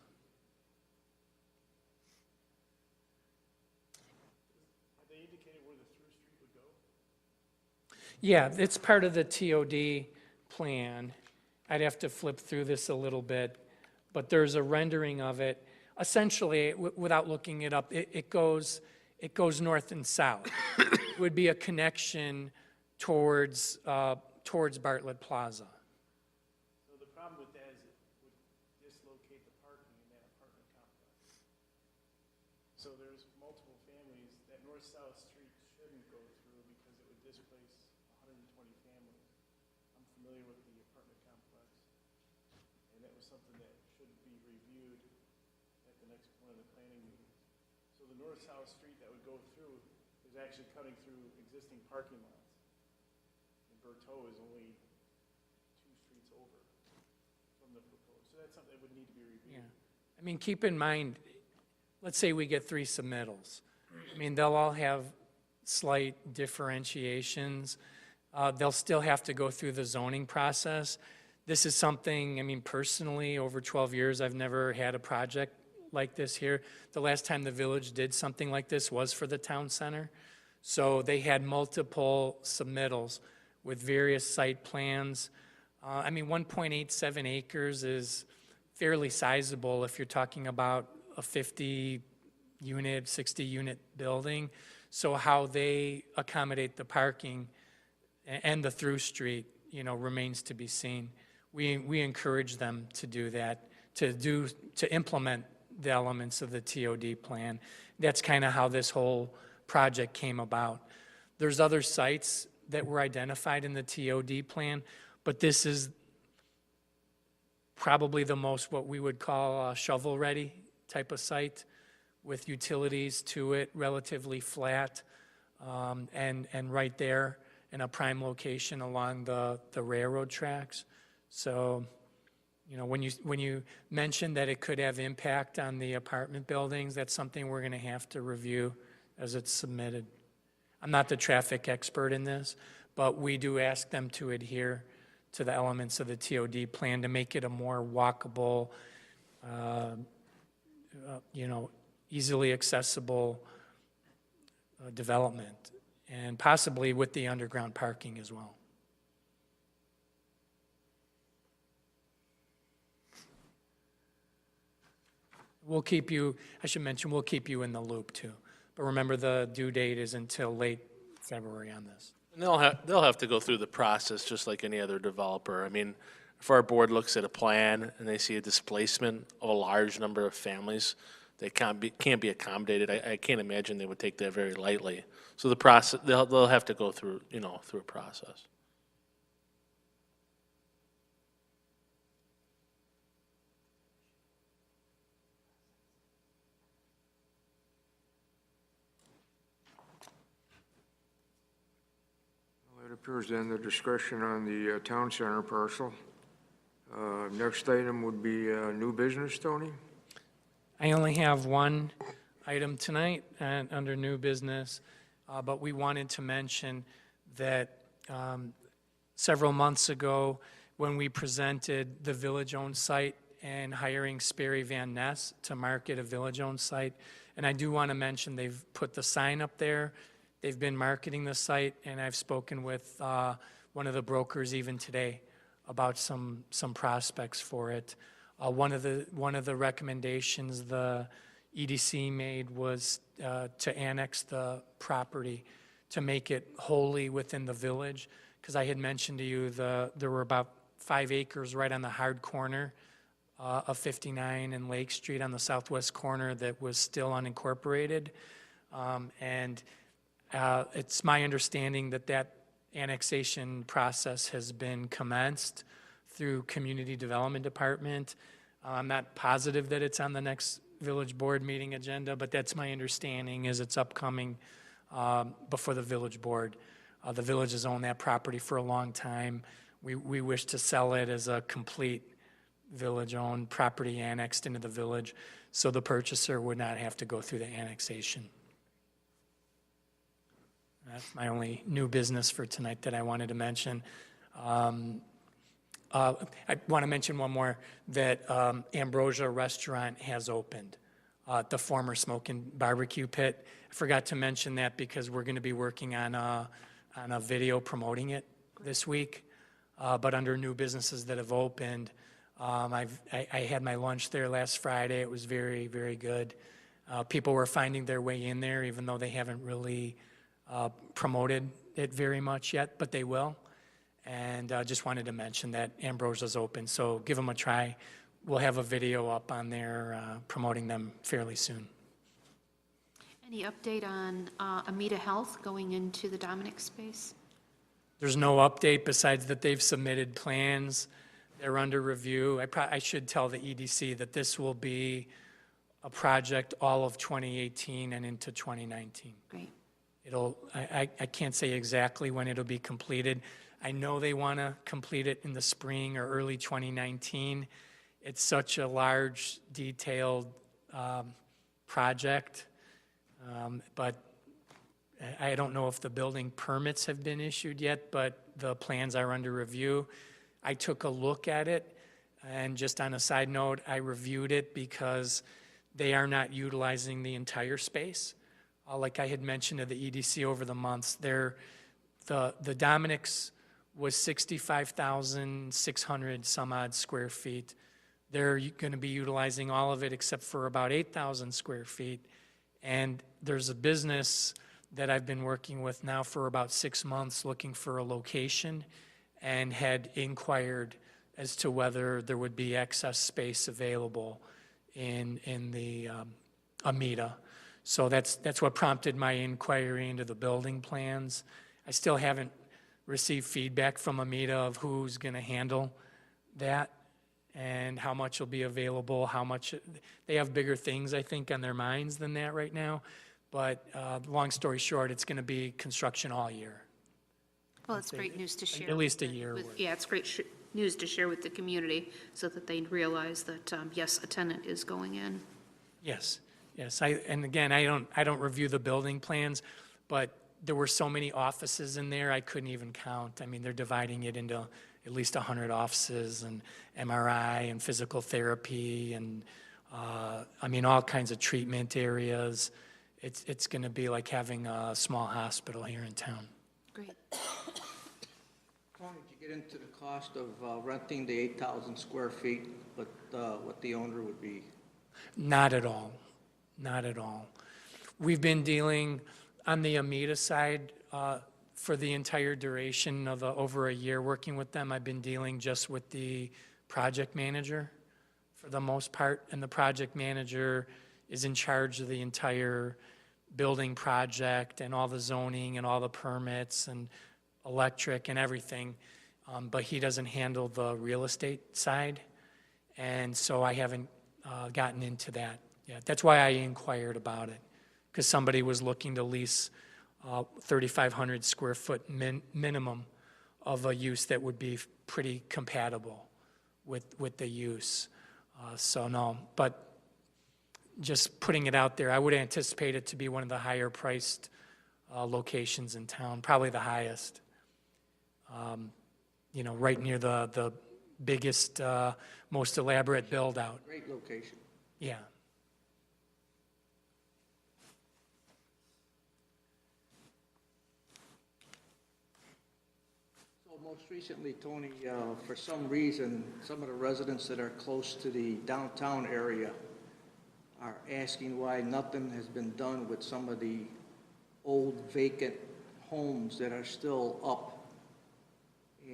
Yeah, it's part of the TOD plan. I'd have to flip through this a little bit, but there's a rendering of it. Essentially, without looking it up, it goes north and south. It would be a connection towards Bartlett Plaza. So the problem with that is it would dislocate the parking in that apartment complex. So there's multiple families that north-south street shouldn't go through because it would displace 120 families. I'm familiar with the apartment complex, and that was something that should be reviewed at the next one of the planning meetings. So the north-south street that would go through is actually cutting through existing parking lots. And Berteau is only 2 streets over from the proposed. So that's something that would need to be reviewed. Yeah. I mean, keep in mind, let's say we get 3 submittals. I mean, they'll all have slight differentiations. They'll still have to go through the zoning process. This is something, I mean, personally, over 12 years, I've never had a project like this here. The last time the village did something like this was for the town center. So they had multiple submittals with various site plans. I mean, 1.87 acres is fairly sizable if you're talking about a 50-unit, 60-unit building. So how they accommodate the parking and the through street, remains to be seen. We encourage them to do that, to implement the elements of the TOD plan. That's kind of how this whole project came about. There's other sites that were identified in the TOD plan, but this is probably the most what we would call a shovel-ready type of site with utilities to it, relatively flat, and right there in a prime location along the railroad tracks. So, when you mentioned that it could have impact on the apartment buildings, that's something we're going to have to review as it's submitted. I'm not the traffic expert in this, but we do ask them to adhere to the elements of the TOD plan to make it a more walkable, easily accessible development, and possibly with the underground parking as well. I should mention, we'll keep you in the loop too. But remember, the due date is until late February on this. And they'll have to go through the process just like any other developer. I mean, if our board looks at a plan and they see a displacement of a large number of families that can't be accommodated, I can't imagine they would take that very lightly. So the process, they'll have to go through, through a process. It appears to end the discussion on the town center parcel. Next item would be new business, Tony? I only have one item tonight under new business, but we wanted to mention that several months ago, when we presented the village-owned site and hiring Sperry Van Ness to market a village-owned site, and I do want to mention they've put the sign up there. They've been marketing the site, and I've spoken with one of the brokers even today about some prospects for it. One of the recommendations the EDC made was to annex the property to make it wholly within the village, because I had mentioned to you there were about 5 acres right on the hard corner of 59 and Lake Street on the southwest corner that was still unincorporated. And it's my understanding that that annexation process has been commenced through Community Development Department. I'm not positive that it's on the next village board meeting agenda, but that's my understanding, is it's upcoming before the village board. The village has owned that property for a long time. We wish to sell it as a complete village-owned property annexed into the village, so the purchaser would not have to go through the annexation. That's my only new business for tonight that I wanted to mention. I want to mention one more, that Ambrosia Restaurant has opened, the former Smoke and Barbecue Pit. I forgot to mention that because we're going to be working on a video promoting it this week. But under new businesses that have opened, I had my lunch there last Friday. It was very, very good. People were finding their way in there, even though they haven't really promoted it very much yet, but they will. And just wanted to mention that Ambrosia's open, so give them a try. We'll have a video up on there promoting them fairly soon. Any update on Amita Health going into the Dominic space? There's no update besides that they've submitted plans. They're under review. I should tell the EDC that this will be a project all of 2018 and into 2019. Great. I can't say exactly when it'll be completed. I know they want to complete it in the spring or early 2019. It's such a large, detailed project, but I don't know if the building permits have been issued yet, but the plans are under review. I took a look at it, and just on a side note, I reviewed it because they are not utilizing the entire space. Like I had mentioned to the EDC over the months, the Dominic's was 65,600 some odd square feet. They're going to be utilizing all of it except for about 8,000 square feet. And there's a business that I've been working with now for about 6 months looking for a location, and had inquired as to whether there would be excess space available in the Amita. So that's what prompted my inquiry into the building plans. I still haven't received feedback from Amita of who's going to handle that and how much will be available, how much. They have bigger things, I think, on their minds than that right now. But long story short, it's going to be construction all year. Well, it's great news to share. At least a year worth. Yeah, it's great news to share with the community so that they realize that, yes, a tenant is going in. Yes, yes. And again, I don't review the building plans, but there were so many offices in there, I couldn't even count. I mean, they're dividing it into at least 100 offices, and MRI and physical therapy, and I mean, all kinds of treatment areas. It's going to be like having a small hospital here in town. Great. Tony, did you get into the cost of renting the 8,000 square feet, but what the owner would be? Not at all. Not at all. We've been dealing on the Amita side for the entire duration of over a year working with them. I've been dealing just with the project manager for the most part, and the project manager is in charge of the entire building project and all the zoning and all the permits and electric and everything, but he doesn't handle the real estate side, and so I haven't gotten into that yet. That's why I inquired about it, because somebody was looking to lease 3,500 square foot minimum of a use that would be pretty compatible with the use. So no, but just putting it out there, I would anticipate it to be one of the higher priced locations in town, probably the highest. You know, right near the biggest, most elaborate build out. Great location. Yeah. So most recently, Tony, for some reason, some of the residents that are close to the downtown area are asking why nothing has been done with some of the old vacant homes that are still up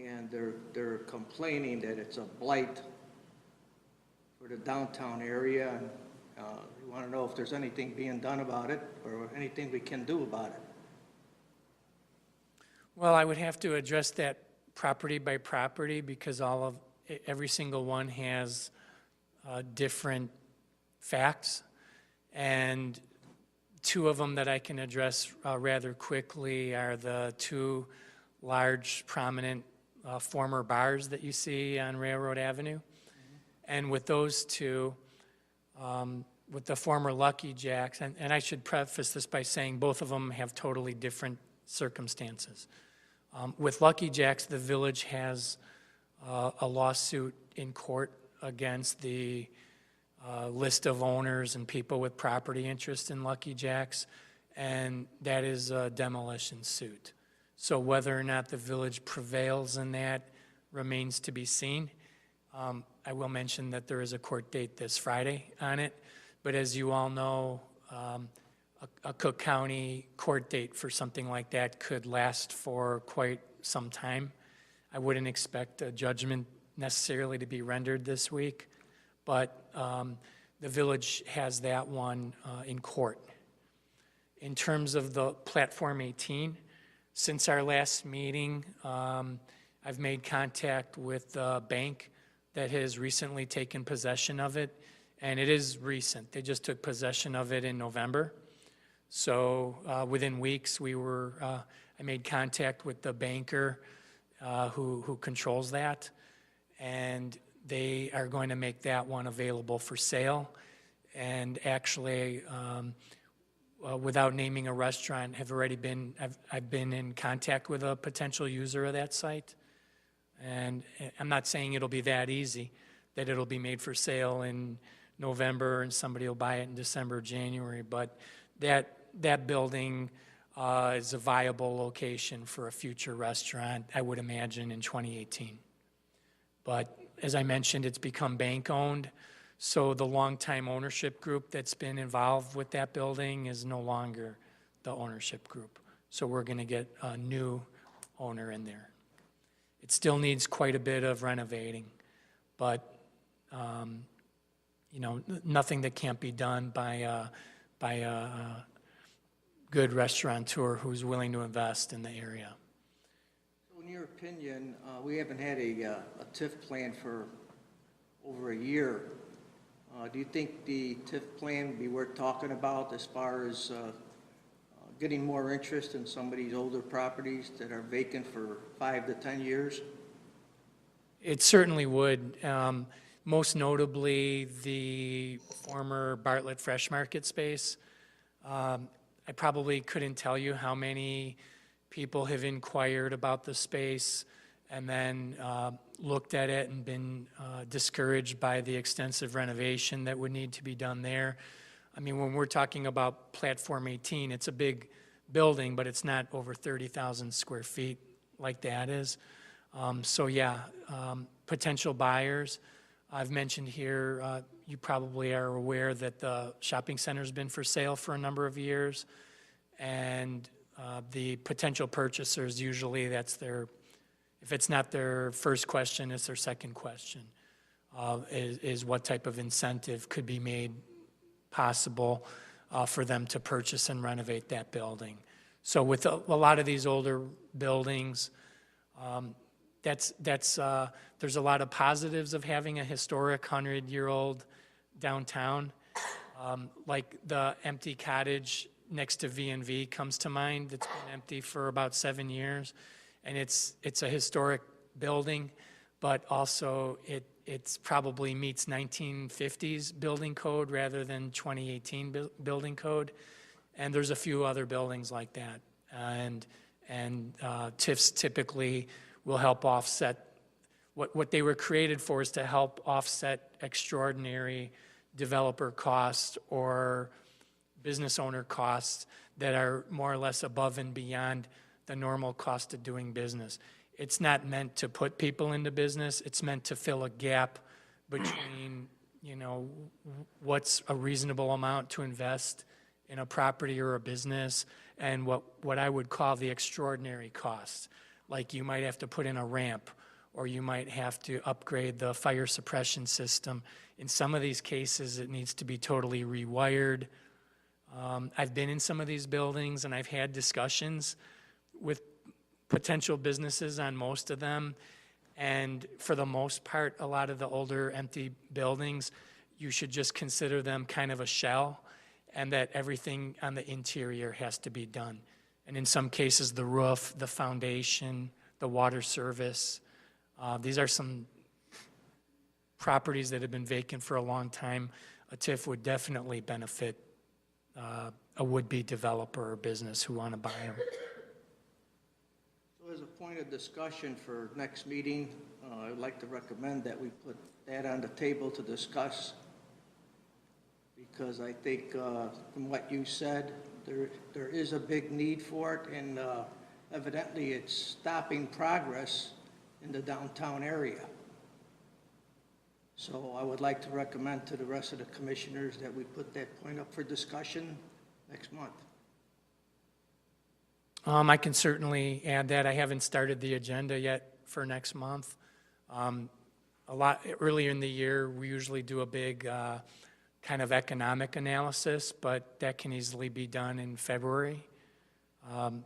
and they're complaining that it's a blight for the downtown area, and we want to know if there's anything being done about it, or anything we can do about it. Well, I would have to address that property by property because every single one has different facts. And two of them that I can address rather quickly are the two large, prominent former bars that you see on Railroad Avenue. And with those two, with the former Lucky Jacks, and I should preface this by saying both of them have totally different circumstances. With Lucky Jacks, the village has a lawsuit in court against the list of owners and people with property interest in Lucky Jacks, and that is a demolition suit. So whether or not the village prevails in that remains to be seen. I will mention that there is a court date this Friday on it, but as you all know, a Cook County court date for something like that could last for quite some time. I wouldn't expect a judgment necessarily to be rendered this week, but the village has that one in court. In terms of the Platform 18, since our last meeting, I've made contact with the bank that has recently taken possession of it, and it is recent. They just took possession of it in November. So within weeks, I made contact with the banker who controls that, and they are going to make that one available for sale. And actually, without naming a restaurant, I've been in contact with a potential user of that site. And I'm not saying it'll be that easy, that it'll be made for sale in November and somebody will buy it in December, January, but that building is a viable location for a future restaurant, I would imagine, in 2018. But as I mentioned, it's become bank-owned, so the longtime ownership group that's been involved with that building is no longer the ownership group. So we're going to get a new owner in there. It still needs quite a bit of renovating, but nothing that can't be done by a good restaurateur who's willing to invest in the area. So in your opinion, we haven't had a TIF plan for over a year. Do you think the TIF plan would be worth talking about as far as getting more interest in some of these older properties that are vacant for 5 to 10 years? It certainly would. Most notably, the former Bartlett Fresh Market space. I probably couldn't tell you how many people have inquired about the space and then looked at it and been discouraged by the extensive renovation that would need to be done there. I mean, when we're talking about Platform 18, it's a big building, but it's not over 30,000 square feet like that is. Potential buyers. I've mentioned here, you probably are aware that the shopping center's been for sale for a number of years, and the potential purchasers, usually if it's not their first question, it's their second question, is what type of incentive could be made possible for them to purchase and renovate that building. So with a lot of these older buildings, there's a lot of positives of having a historic 100-year-old downtown. Like the empty cottage next to V&V comes to mind. It's been empty for about 7 years, and it's a historic building, but also it's probably meets 1950s building code rather than 2018 building code. And there's a few other buildings like that. And TIFs typically will help offset what they were created for, is to help offset extraordinary developer costs or business owner costs that are more or less above and beyond the normal cost of doing business. It's not meant to put people into business. It's meant to fill a gap between, what's a reasonable amount to invest in a property or a business and what I would call the extraordinary costs. like you might have to put in a ramp, or you might have to upgrade the fire suppression system. In some of these cases, it needs to be totally rewired. I've been in some of these buildings, and I've had discussions with potential businesses on most of them. And for the most part, a lot of the older empty buildings, you should just consider them kind of a shell, and that everything on the interior has to be done. And in some cases, the roof, the foundation, the water service. These are some properties that have been vacant for a long time. A TIF would definitely benefit a would-be developer or business who want to buy them. So as a point of discussion for next meeting, I'd like to recommend that we put that on the table to discuss, because I think from what you said, there is a big need for it, and evidently it's stopping progress in the downtown area. So I would like to recommend to the rest of the commissioners that we put that point up for discussion next month. I can certainly add that. I haven't started the agenda yet for next month. A lot earlier in the year, we usually do a big kind of economic analysis, but that can easily be done in February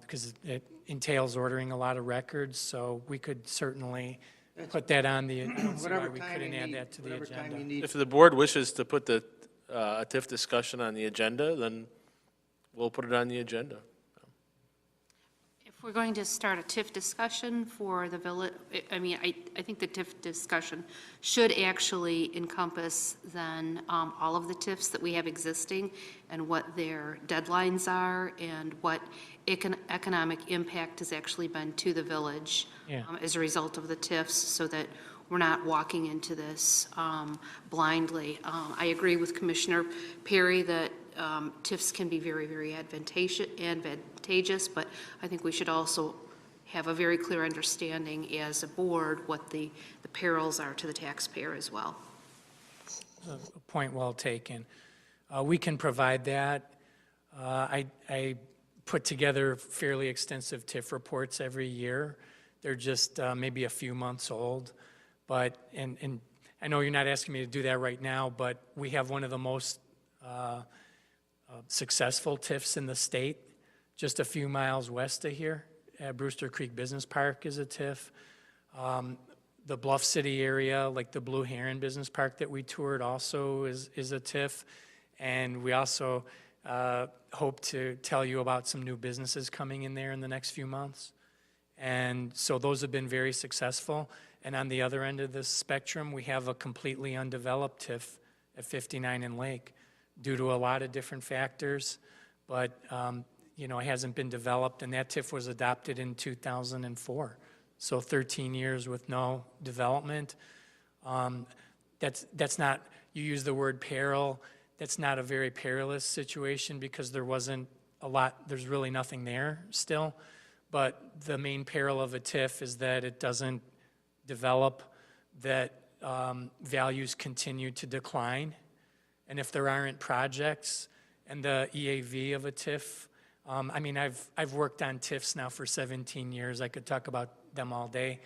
because it entails ordering a lot of records. So we could certainly put that on the, I don't see why we couldn't add that to the agenda. If the board wishes to put the TIF discussion on the agenda, then we'll put it on the agenda. If we're going to start a TIF discussion for the village, I mean, I think the TIF discussion should actually encompass then all of the TIFs that we have existing and what their deadlines are and what economic impact has actually been to the village as a result of the TIFs, so that we're not walking into this blindly. I agree with Commissioner Perry that TIFs can be very, very advantageous, but I think we should also have a very clear understanding as a board what the perils are to the taxpayer as well. A point well taken. We can provide that. I put together fairly extensive TIF reports every year. They're just maybe a few months old, but, and I know you're not asking me to do that right now, but we have one of the most successful TIFs in the state, just a few miles west of here. Brewster Creek Business Park is a TIF. The Bluff City area, like the Blue Heron Business Park that we toured, also is a TIF. And we also hope to tell you about some new businesses coming in there in the next few months. And so those have been very successful. And on the other end of the spectrum, we have a completely undeveloped TIF at 59 and Lake, due to a lot of different factors, but you know, it hasn't been developed, and that TIF was adopted in 2004. So 13 years with no development. That's not, you use the word peril, that's not a very perilous situation because there wasn't a lot, there's really nothing there still. But the main peril of a TIF is that it doesn't develop, that values continue to decline. And if there aren't projects and the EAV of a TIF, I mean, I've worked on TIFs now for 17 years. I could talk about them all day.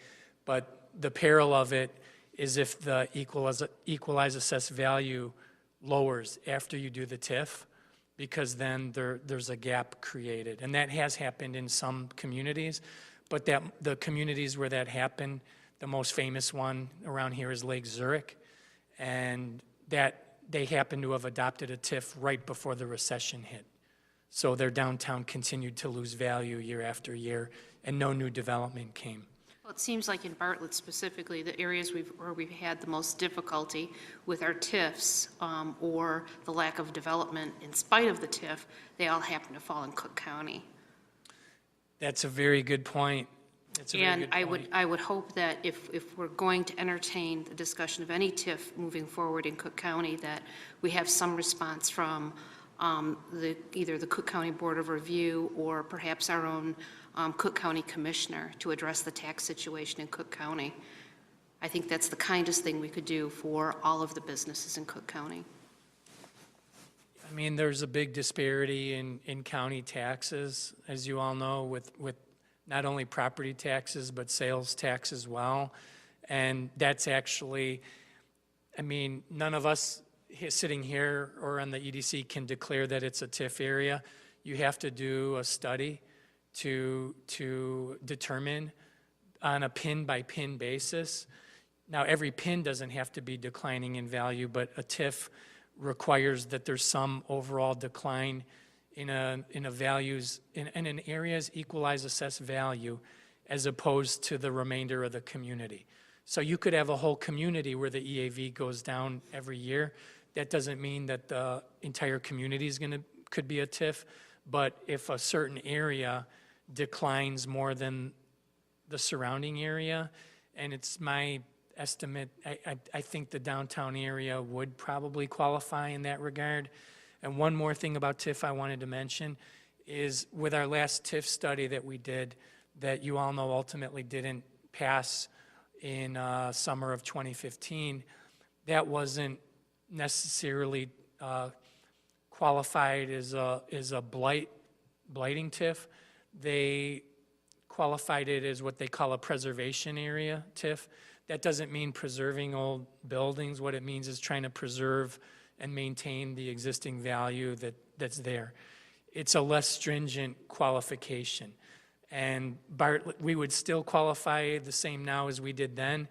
But the peril of it is if the equalized assessed value lowers after you do the TIF, because then there's a gap created. And that has happened in some communities, but the communities where that happened, the most famous one around here is Lake Zurich, and that they happen to have adopted a TIF right before the recession hit. So their downtown continued to lose value year after year, and no new development came. Well, it seems like in Bartlett specifically, the areas where we've had the most difficulty with our TIFs or the lack of development in spite of the TIF, they all happen to fall in Cook County. That's a very good point. And I would hope that if we're going to entertain the discussion of any TIF moving forward in Cook County, that we have some response from either the Cook County Board of Review or perhaps our own Cook County Commissioner to address the tax situation in Cook County. I think that's the kindest thing we could do for all of the businesses in Cook County. I mean, there's a big disparity in county taxes, as you all know, with not only property taxes, but sales tax as well. And that's actually, I mean, none of us sitting here or on the EDC can declare that it's a TIF area. You have to do a study to determine on a pin-by-pin basis. Now, every pin doesn't have to be declining in value, but a TIF requires that there's some overall decline in an area's equalized assessed value as opposed to the remainder of the community. So you could have a whole community where the EAV goes down every year. That doesn't mean that the entire community could be a TIF, but if a certain area declines more than the surrounding area, and it's my estimate, I think the downtown area would probably qualify in that regard. And one more thing about TIF I wanted to mention is with our last TIF study that we did, that you all know ultimately didn't pass in summer of 2015, that wasn't necessarily qualified as a blighting TIF. They qualified it as what they call a preservation area TIF. That doesn't mean preserving old buildings. What it means is trying to preserve and maintain the existing value that's there. It's a less stringent qualification. And Bartlett, we would still qualify the same now as we did then,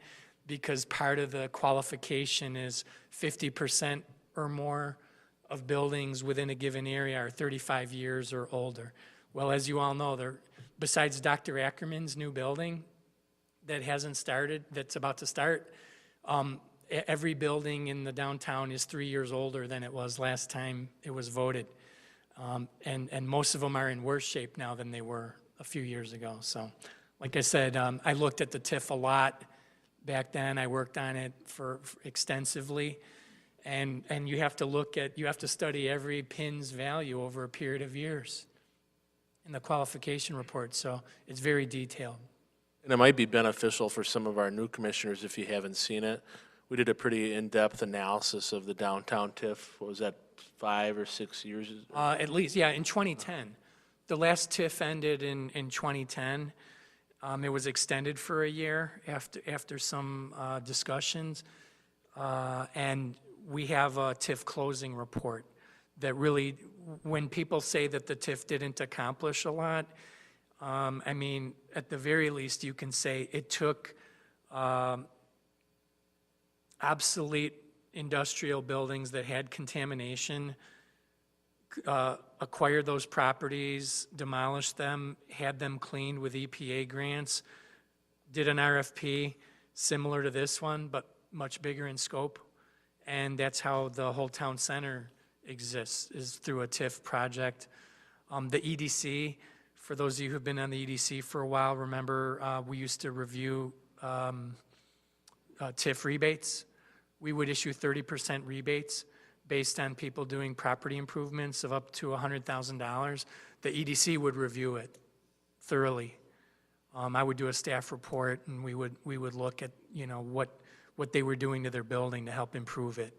because part of the qualification is 50% or more of buildings within a given area are 35 years or older. Well, as you all know, besides Dr. Ackerman's new building that hasn't started, that's about to start, every building in the downtown is 3 years older than it was last time it was voted. And most of them are in worse shape now than they were a few years ago. So, like I said, I looked at the TIF a lot back then. I worked on it for extensively. And you have to study every pin's value over a period of years in the qualification report. So it's very detailed. And it might be beneficial for some of our new commissioners if you haven't seen it. We did a pretty in-depth analysis of the downtown TIF. What was that, 5 or 6 years? At least, yeah, in 2010. The last TIF ended in 2010. It was extended for a year after some discussions. And we have a TIF closing report that really, when people say that the TIF didn't accomplish a lot, I mean, at the very least, you can say it took obsolete industrial buildings that had contamination, acquired those properties, demolished them, had them cleaned with EPA grants, did an RFP similar to this one, but much bigger in scope. And that's how the whole town center exists, is through a TIF project. The EDC, for those of you who've been on the EDC for a while, remember we used to review TIF rebates. We would issue 30% rebates based on people doing property improvements of up to $100,000. The EDC would review it thoroughly. I would do a staff report, and we would look at, you know, what they were doing to their building to help improve it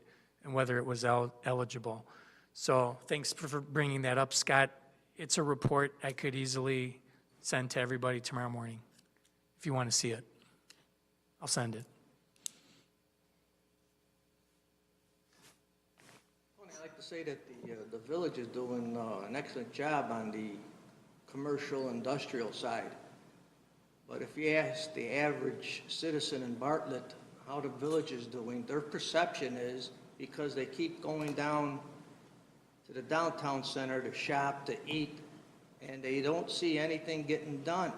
and whether it was eligible. So thanks for bringing that up, Scott. It's a report I could easily send to everybody tomorrow morning if you want to see it. I'll send it. I'd like to say that the village is doing an excellent job on the commercial industrial side. But if you ask the average citizen in Bartlett how the village is doing, their perception is, because they keep going down to the downtown center to shop, to eat, and they don't see anything getting done.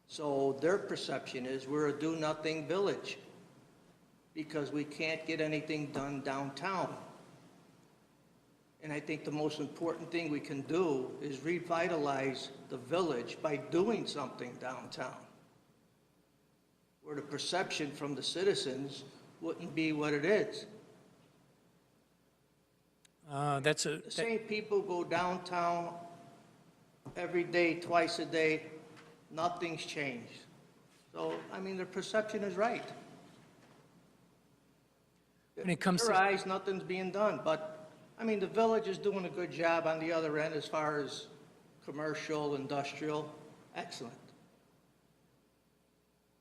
So their perception is we're a do-nothing village because we can't get anything done downtown. And I think the most important thing we can do is revitalize the village by doing something downtown, where the perception from the citizens wouldn't be what it is. The same people go downtown every day, twice a day, nothing's changed. So, I mean, their perception is right. When it comes in their to eyes, nothing's being done, but, I mean, the village is doing a good job on the other end as far as commercial, industrial, excellent.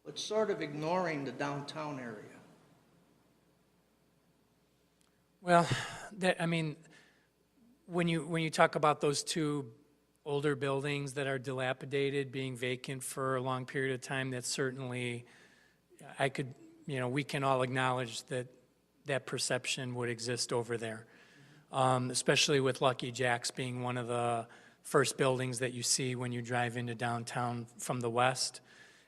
But sort of ignoring the downtown area. Well, I mean, when you talk about those two older buildings that are dilapidated, being vacant for a long period of time, that's certainly, we can all acknowledge that that perception would exist over there. Especially with Lucky Jack's being one of the first buildings that you see when you drive into downtown from the west.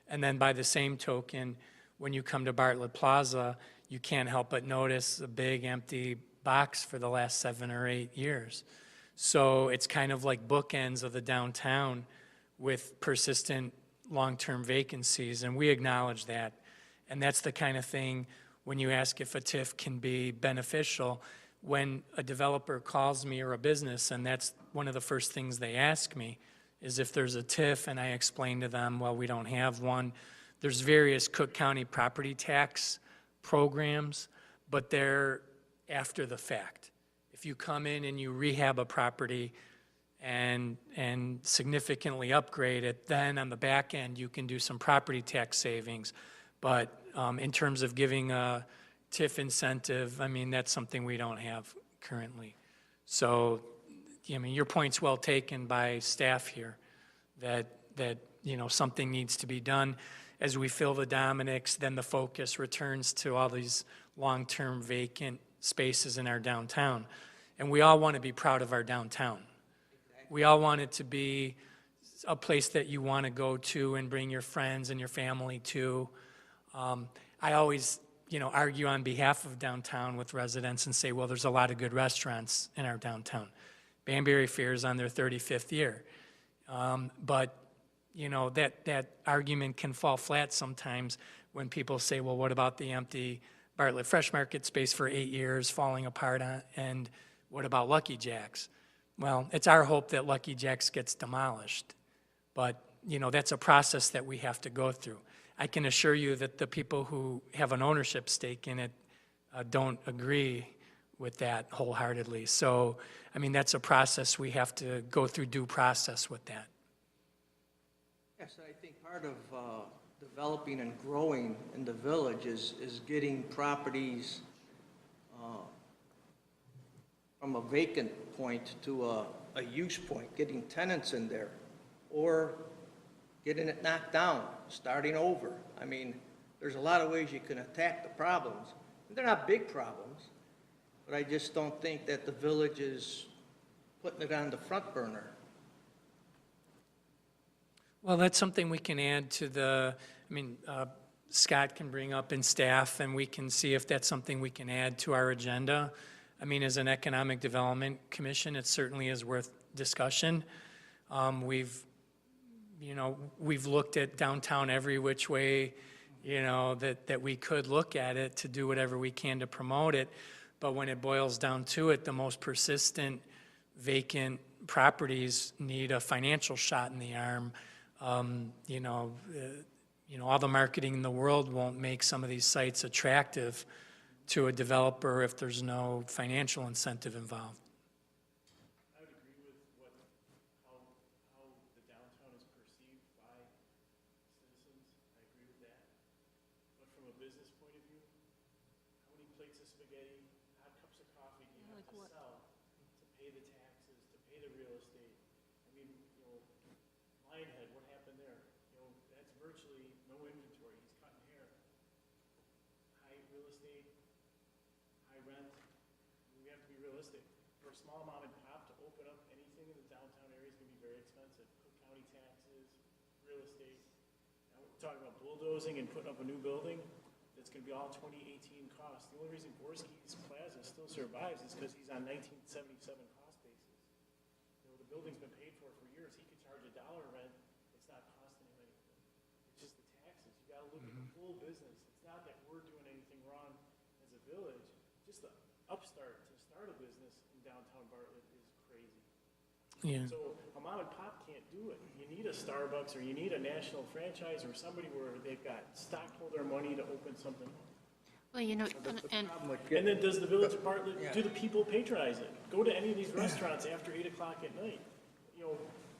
And then by the same token, when you come to Bartlett Plaza, you can't help but notice a big empty box for the last 7 or 8 years. So it's kind of like bookends of the downtown with persistent long-term vacancies, and we acknowledge that. And that's the kind of thing, when you ask if a TIF can be beneficial, when a developer calls me or a business, and that's one of the first things they ask me, is if there's a TIF, and I explain to them, well, we don't have one. There's various Cook County property tax programs, but they're after the fact. If you come in and you rehab a property and significantly upgrade it, then on the back end, you can do some property tax savings. But in terms of giving a TIF incentive, I mean, that's something we don't have currently. So, I mean, your point's well taken by staff here, that something needs to be done. As we fill the Dominics, then the focus returns to all these long-term vacant spaces in our downtown. And we all want to be proud of our downtown. We all want it to be a place that you want to go to and bring your friends and your family to. I always, argue on behalf of downtown with residents and say, well, there's a lot of good restaurants in our downtown. Banbury Fair is on their 35th year. But that argument can fall flat sometimes when people say, well, what about the empty Bartlett Fresh Market space for 8 years falling apart, and what about Lucky Jack's? Well, it's our hope that Lucky Jack's gets demolished, but that's a process that we have to go through. I can assure you that the people who have an ownership stake in it don't agree with that wholeheartedly. So, I mean, that's a process we have to go through, due process with that. Yes, I think part of developing and growing in the village is getting properties from a vacant point to a use point, getting tenants in there, or getting it knocked down, starting over. I mean, there's a lot of ways you can attack the problems. They're not big problems, but I just don't think that the village is putting it on the front burner. Well, that's something we can add to Scott can bring up in staff, and we can see if that's something we can add to our agenda. I mean, as an Economic Development Commission, it certainly is worth discussion. We've looked at downtown every which way, that we could look at it to do whatever we can to promote it. But when it boils down to it, the most persistent vacant properties need a financial shot in the arm. All the marketing in the world won't make some of these sites attractive to a developer if there's no financial incentive involved. I would agree with how the downtown is perceived by citizens. I agree with that. But from a business point of view, how many plates of spaghetti, hot cups of coffee do you have to sell to pay the taxes, to pay the real estate? I mean, Lionhead, what happened there? That's virtually no inventory. He's cutting hair. High real estate, high rent. We have to be realistic. For a small mom and pop to open up anything in the downtown area is going to be very expensive. Cook County taxes, real estate. Now we're talking about bulldozing and putting up a new building. That's going to be all 2018 costs. The only reason Gorski's Plaza still survives is because he's on 1977 cost basis. The building's been paid for years. He could charge $1 rent. It's not costing him anything. It's just the taxes. You got to look at the full business. It's not that we're doing anything wrong as a village. Just the upstart to start a business in downtown Bartlett is crazy. Yeah. So a mom and pop can't do it. You need a Starbucks or you need a national franchise or somebody where they've got stockholder money to open something up. Well, And then does the village of Bartlett, do the people patronize it? Go to any of these restaurants after 8 o'clock at night.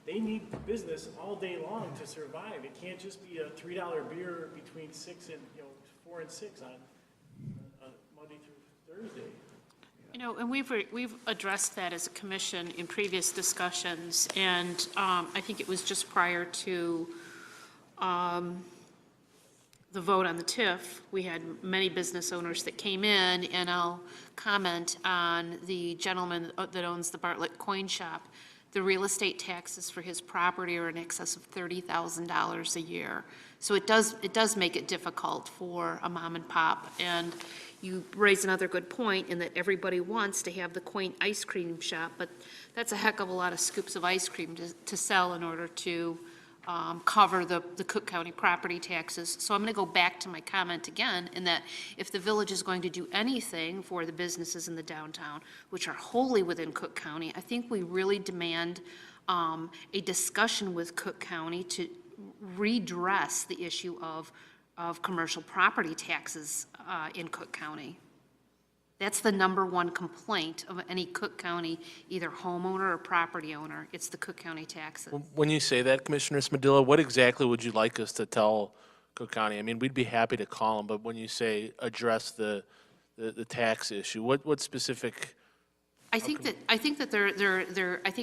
they need business all day long to survive. It can't just be a $3 beer between 6 and, 4 and 6 on Monday through Thursday. You know, and we've addressed that as a commission in previous discussions, and I think it was just prior to the vote on the TIF, we had many business owners that came in, and I'll comment on the gentleman that owns the Bartlett Coin Shop. The real estate taxes for his property are in excess of $30,000 a year. So it does make it difficult for a mom and pop. And you raise another good point in that everybody wants to have the quaint ice cream shop, but that's a heck of a lot of scoops of ice cream to sell in order to cover the Cook County property taxes. So I'm going to go back to my comment again, in that if the village is going to do anything for the businesses in the downtown, which are wholly within Cook County, I think we really demand a discussion with Cook County to redress the issue of commercial property taxes in Cook County. That's the number one complaint of any Cook County, either homeowner or property owner. It's the Cook County taxes. When you say that, Commissioner Smadilla, what exactly would you like us to tell Cook County? I mean, we'd be happy to call them, but when you say address the tax issue, what specific? I think that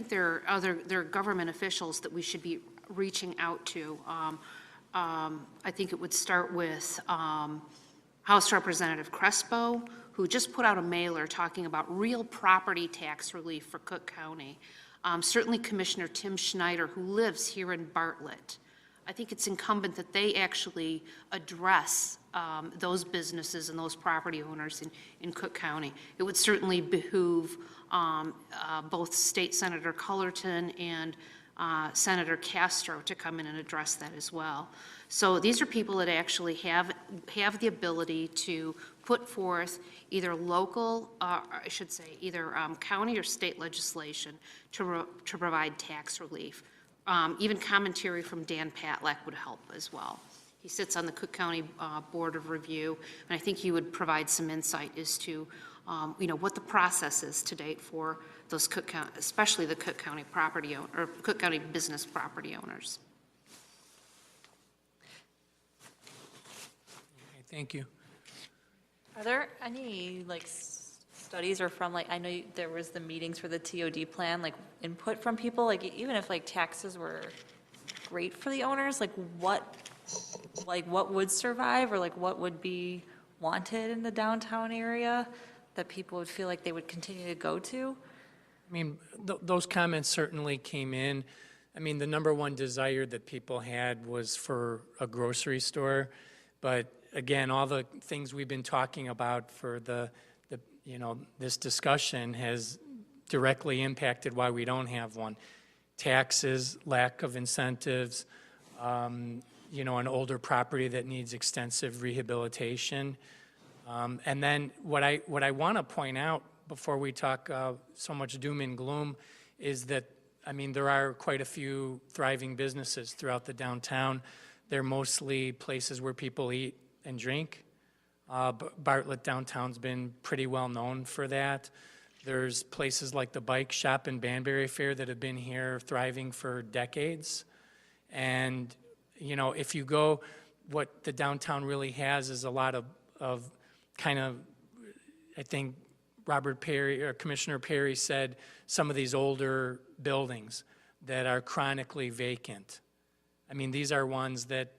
there are government officials that we should be reaching out to. I think it would start with House Representative Crespo, who just put out a mailer talking about real property tax relief for Cook County. Certainly Commissioner Tim Schneider, who lives here in Bartlett. I think it's incumbent that they actually address those businesses and those property owners in Cook County. It would certainly behoove both State Senator Cullerton and Senator Castro to come in and address that as well. So these are people that actually have the ability to put forth either local, I should say, either county or state legislation to provide tax relief. Even commentary from Dan Patlack would help as well. He sits on the Cook County Board of Review, and I think he would provide some insight as to what the process is to date for those Cook County, especially the Cook County property or Cook County business property owners. Okay, thank you. Are there any studies or from I know there was the meetings for the TOD plan, input from people, even if taxes were great for the owners, what would survive or what would be wanted in the downtown area that people would feel like they would continue to go to? I mean, those comments certainly came in. I mean, the number one desire that people had was for a grocery store. But again, all the things we've been talking about for this discussion has directly impacted why we don't have one. Taxes, lack of incentives, an older property that needs extensive rehabilitation. And then what I want to point out before we talk so much doom and gloom is that, I mean, there are quite a few thriving businesses throughout the downtown. They're mostly places where people eat and drink. Bartlett downtown's been pretty well known for that. There's places like the Bike Shop and Banbury Fair that have been here thriving for decades. And, if you go, what the downtown really has is a lot of kind of, I think Robert Perry or Commissioner Perry said, some of these older buildings that are chronically vacant. I mean, these are ones that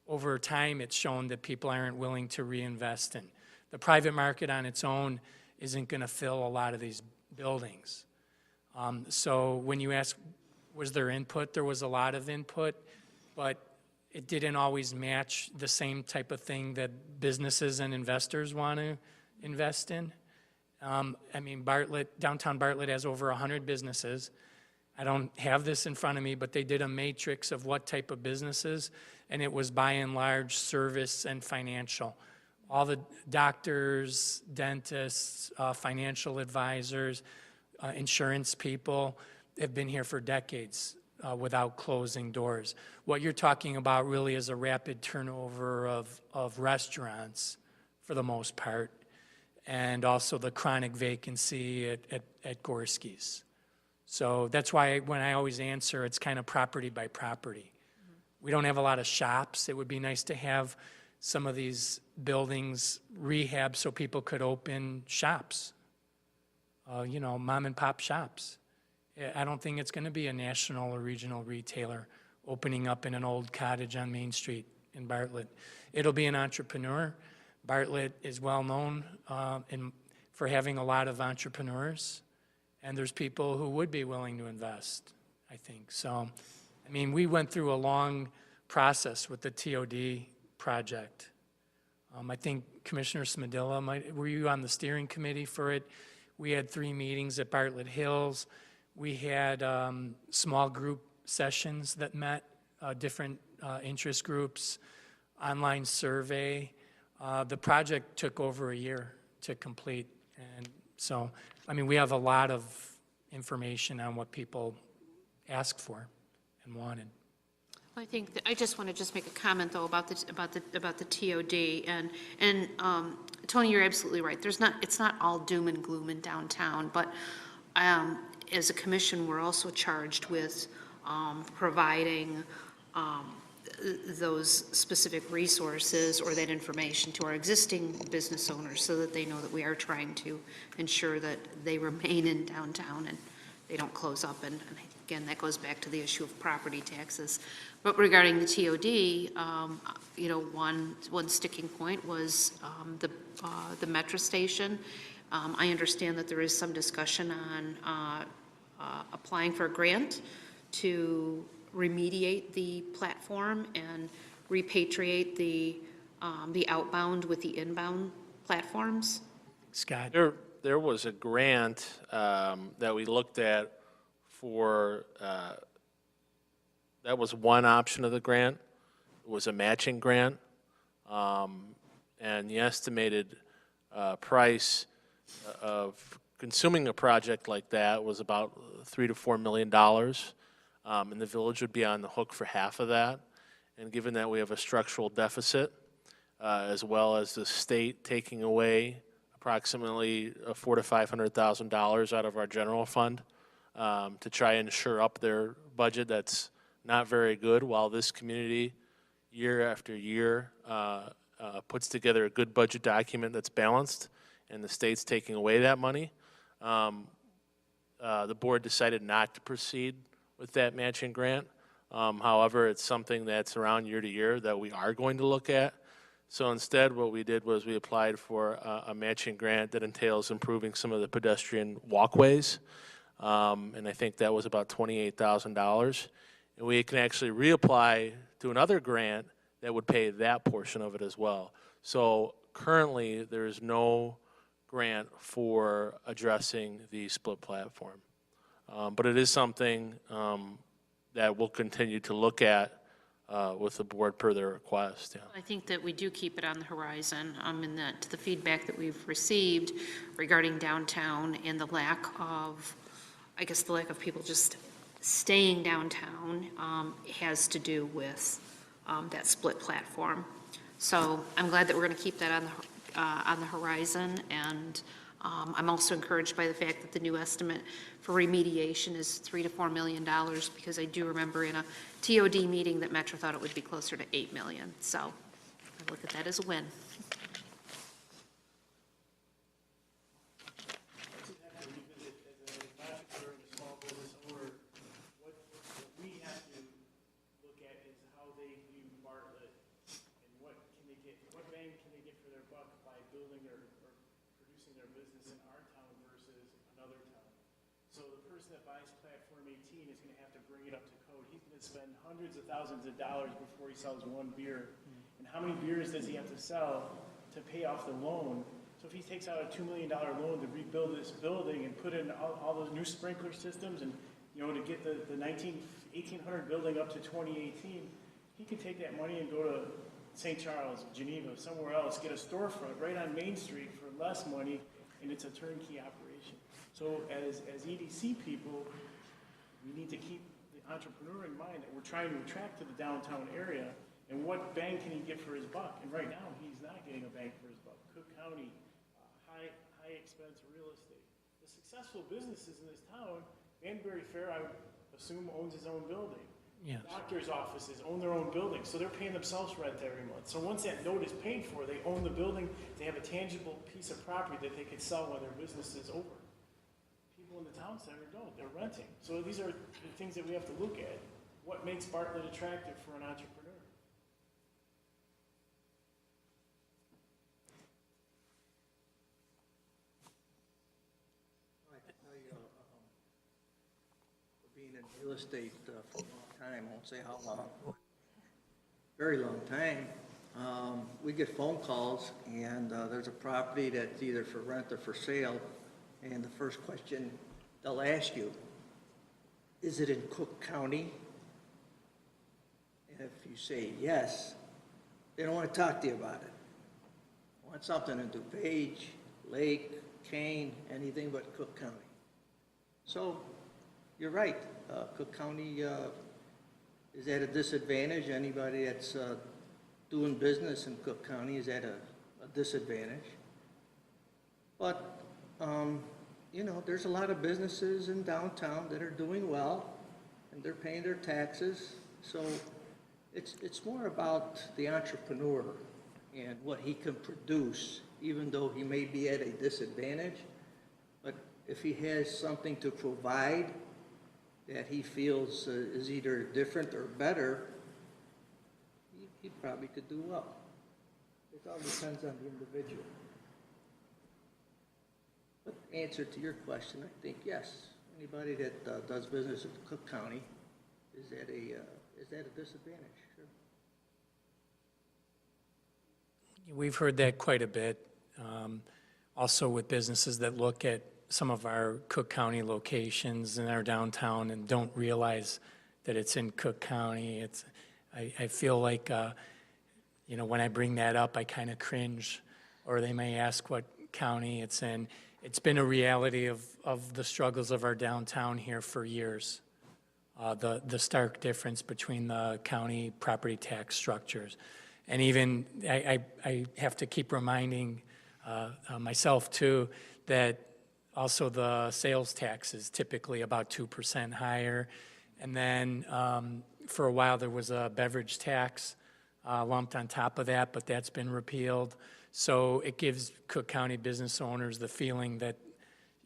over time it's shown that people aren't willing to reinvest in. The private market on its own isn't going to fill a lot of these buildings. So when you ask, was there input? There was a lot of input, but it didn't always match the same type of thing that businesses and investors want to invest in. I mean, downtown Bartlett has over 100 businesses. I don't have this in front of me, but they did a matrix of what type of businesses, and it was by and large service and financial. All the doctors, dentists, financial advisors, insurance people have been here for decades without closing doors. What you're talking about really is a rapid turnover of restaurants for the most part, and also the chronic vacancy at Gorski's. So that's why when I always answer, it's kind of property by property. We don't have a lot of shops. It would be nice to have some of these buildings rehab so people could open shops, mom and pop shops. I don't think it's going to be a national or regional retailer opening up in an old cottage on Main Street in Bartlett. It'll be an entrepreneur. Bartlett is well known for having a lot of entrepreneurs, and there's people who would be willing to invest, I think. So, I mean, we went through a long process with the TOD project. I think Commissioner Smedilla, were you on the steering committee for it? We had 3 meetings at Bartlett Hills. We had small group sessions that met different interest groups, online survey. The project took over a year to complete. And so, I mean, we have a lot of information on what people asked for and wanted. I think I just want to make a comment though about the TOD and Tony, you're absolutely right. It's not all doom and gloom in downtown, but as a commission, we're also charged with providing those specific resources or that information to our existing business owners so that they know that we are trying to ensure that they remain in downtown and they don't close up. And again, that goes back to the issue of property taxes. But regarding the TOD, one sticking point was the metro station. I understand that there is some discussion on applying for a grant to remediate the platform and repatriate the outbound with the inbound platforms. Scott? There was a grant that we looked at for, that was one option of the grant. It was a matching grant. And the estimated price of consuming a project like that was about $3 to $4 million. And the village would be on the hook for half of that. And given that we have a structural deficit, as well as the state taking away approximately $400,000 to $500,000 out of our general fund to try and shore up their budget that's not very good, while this community, year after year, puts together a good budget document that's balanced, and the state's taking away that money. The board decided not to proceed with that matching grant. However, it's something that's around year to year that we are going to look at. So instead, what we did was we applied for a matching grant that entails improving some of the pedestrian walkways. And I think that was about $28,000. And we can actually reapply to another grant that would pay that portion of it as well. So currently, there is no grant for addressing the split platform. But it is something that we'll continue to look at with the board per their request. Yeah. I think that we do keep it on the horizon in that the feedback that we've received regarding downtown and the lack of people just staying downtown has to do with that split platform. So I'm glad that we're going to keep that on the horizon, and I'm also encouraged by the fact that the new estimate for remediation is $3 to $4 million, because I do remember in a TOD meeting that Metro thought it would be closer to $8 million. So I look at that as a win. Spend hundreds of thousands of dollars before he sells one beer. And how many beers does he have to sell to pay off the loan? So if he takes out a $2 million loan to rebuild this building and put in all those new sprinkler systems and, to get the 1800 building up to 2018, he could take that money and go to St. Charles, Geneva, somewhere else, get a storefront right on Main Street for less money, and it's a turnkey operation. So as EDC people, we need to keep entrepreneur in mind that we're trying to attract to the downtown area, and what bang can he get for his buck? And right now, he's not getting a bang for his buck. Cook County, high expense real estate. The successful businesses in this town Danbury Fair, I would assume, owns his own building. Yes. Doctors' offices own their own building, so they're paying themselves rent every month. So once that note is paid for, they own the building, they have a tangible piece of property that they could sell when their business is over. People in the town center don't, they're renting. So these are the things that we have to look at. What makes Bartlett attractive for an entrepreneur? I can tell you, for being in real estate for a long time, I won't say how long, very long time, we get phone calls, and there's a property that's either for rent or for sale, and the first question they'll ask you, is it in Cook County? And if you say yes, they don't want to talk to you about it. Want something in DuPage, Lake, Kane, anything but Cook County. So, you're right, Cook County is at a disadvantage. Anybody that's doing business in Cook County is at a disadvantage. But, you know, there's a lot of businesses in downtown that are doing well, and they're paying their taxes. So it's more about the entrepreneur and what he can produce, even though he may be at a disadvantage. But if he has something to provide that he feels is either different or better, he probably could do well. It all depends on the individual. But answer to your question, I think yes. Anybody that does business in Cook County is at a disadvantage. Sure. We've heard that quite a bit. Also with businesses that look at some of our Cook County locations in our downtown and don't realize that it's in Cook County. I feel like, you know, when I bring that up, I kind of cringe, or they may ask what county it's in. It's been a reality of the struggles of our downtown here for years. The stark difference between the county property tax structures. And even, I have to keep reminding myself too, that also the sales tax is typically about 2% higher. And then for a while there was a beverage tax lumped on top of that, but that's been repealed. So it gives Cook County business owners the feeling that,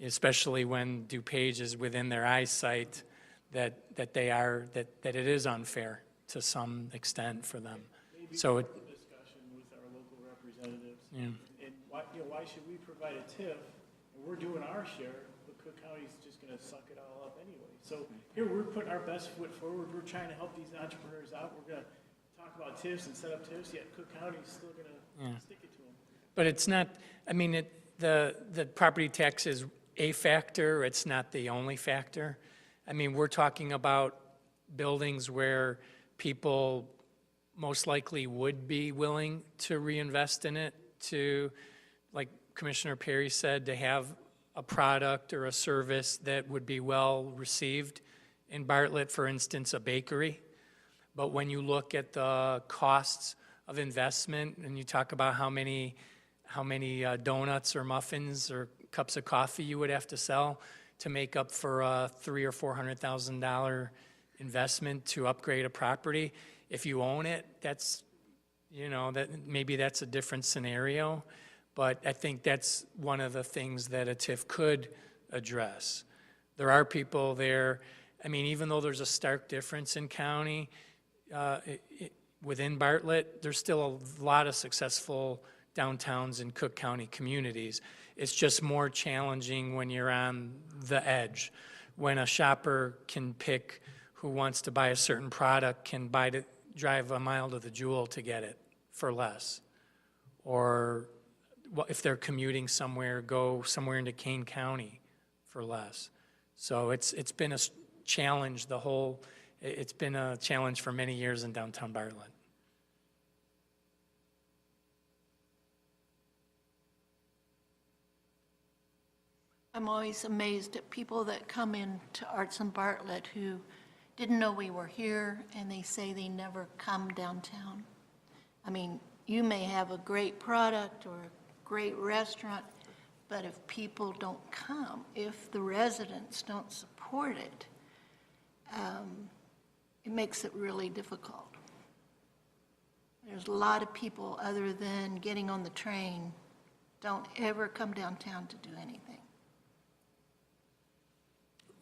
especially when DuPage is within their eyesight, that it is unfair to some extent for them. Maybe So a discussion with our local representatives. Yeah. And why should we provide a TIF? And we're doing our share, but Cook County's just gonna suck it all up anyway. So here, we're putting our best foot forward. We're trying to help these entrepreneurs out. We're gonna talk about TIFs and set up TIFs, yet Cook County's still gonna stick it to them. But it's not, I mean, the property tax is a factor, it's not the only factor. I mean, we're talking about buildings where people most likely would be willing to reinvest in it, to, like Commissioner Perry said, to have a product or a service that would be well received in Bartlett, for instance, a bakery. But when you look at the costs of investment and you talk about how many donuts or muffins or cups of coffee you would have to sell to make up for a $300,000 or $400,000 investment to upgrade a property, if you own it, that's, you know, that maybe that's a different scenario. But I think that's one of the things that a TIF could address. There are people there, I mean, even though there's a stark difference in county, within Bartlett, there's still a lot of successful downtowns in Cook County communities. It's just more challenging when you're on the edge. When a shopper can pick who wants to buy a certain product, can drive a mile to the Jewel to get it for less. Or if they're commuting somewhere, go somewhere into Kane County for less. So it's been a challenge, it's been a challenge for many years in downtown Bartlett. I'm always amazed at people that come into Arts and Bartlett who didn't know we were here, and they say they never come downtown. I mean, you may have a great product or a great restaurant, but if people don't come, if the residents don't support support it, it makes it really difficult. There's a lot of people, other than getting on the train, don't ever come downtown to do anything.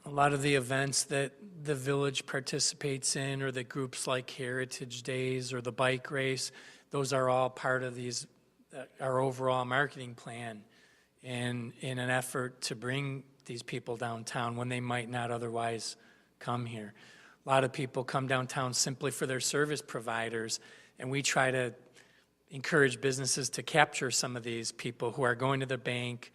A lot of the events that the village participates in, or the groups like Heritage Days or the bike race, those are all part of our overall marketing plan, and in an effort to bring these people downtown when they might not otherwise come here. A lot of people come downtown simply for their service providers, and we try to encourage businesses to capture some of these people who are going to the bank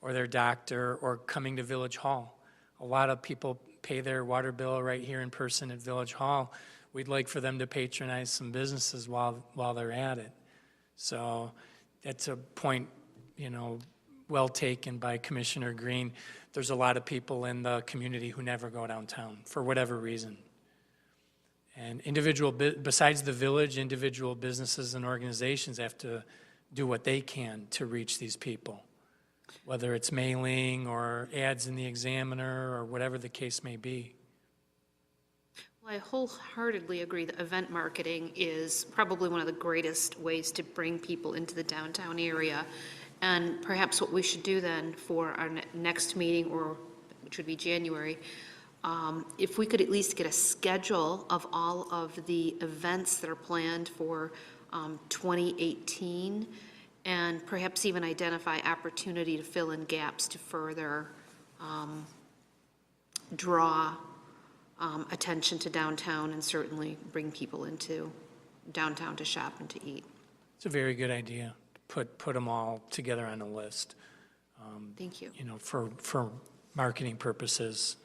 or their doctor or coming to Village Hall. A lot of people pay their water bill right here in person at Village Hall. We'd like for them to patronize some businesses while they're at it. So that's a point, well taken by Commissioner Green. There's a lot of people in the community who never go downtown for whatever reason. And besides the village, individual businesses and organizations have to do what they can to reach these people, whether it's mailing or ads in the Examiner or whatever the case may be. Well, I wholeheartedly agree that event marketing is probably one of the greatest ways to bring people into the downtown area. And perhaps what we should do then for our next meeting, which would be January, if we could at least get a schedule of all of the events that are planned for 2018, and perhaps even identify opportunity to fill in gaps to further draw attention to downtown and certainly bring people into downtown to shop and to eat. It's a very good idea. Put them all together on a list. Thank you. For marketing purposes.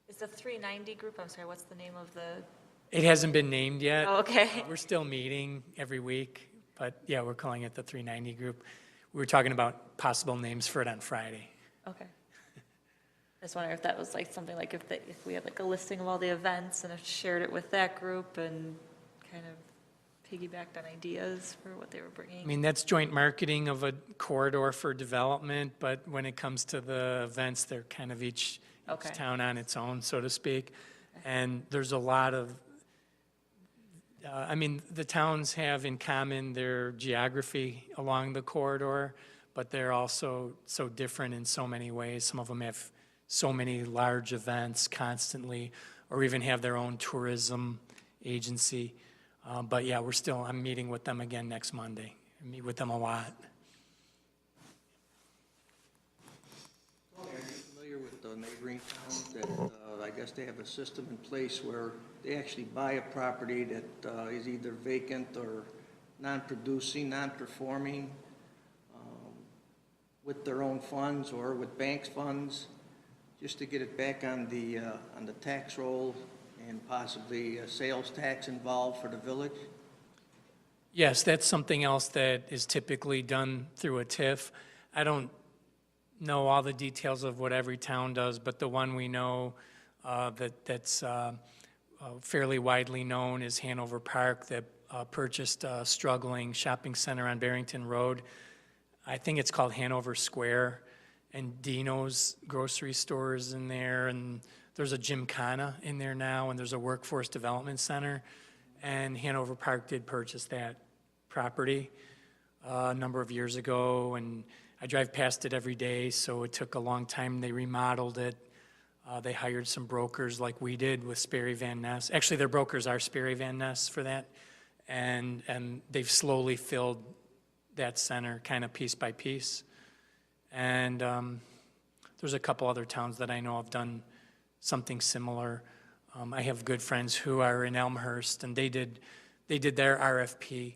Is the 390 group, I'm sorry, what's the name of the? It hasn't been named yet. Oh, okay. We're still meeting every week, but yeah, we're calling it the 390 group. We were talking about possible names for it on Friday. Okay. I just wonder if that was like something like if we had like a listing of all the events and shared it with that group and kind of piggybacked on ideas for what they were bringing. I mean, that's joint marketing of a corridor for development, but when it comes to the events, they're kind of each town on its own, so to speak. And there's a lot of, the towns have in common their geography along the corridor, but they're also so different in so many ways. Some of them have so many large events constantly, or even have their own tourism agency. But yeah, I'm meeting with them again next Monday. I meet with them a lot. Are you familiar with the neighboring towns that, I guess they have a system in place where they actually buy a property that is either vacant or non-producing, non-performing, with their own funds or with banks' funds, just to get it back on the tax roll and possibly a sales tax involved for the village? Yes, that's something else that is typically done through a TIF. I don't know all the details of what every town does, but the one we know that's fairly widely known is Hanover Park, that purchased a struggling shopping center on Barrington Road. I think it's called Hanover Square, and Dino's grocery store is in there, and there's a Gymkhana in there now, and there's a workforce development center. And Hanover Park did purchase that property a number of years ago, and I drive past it every day, so it took a long time. They remodeled it. They hired some brokers like we did with Sperry Van Ness. Actually, their brokers are Sperry Van Ness for that, and they've slowly filled that center kind of piece by piece. And there's a couple other towns that I know have done something similar. I have good friends who are in Elmhurst, and they did their RFP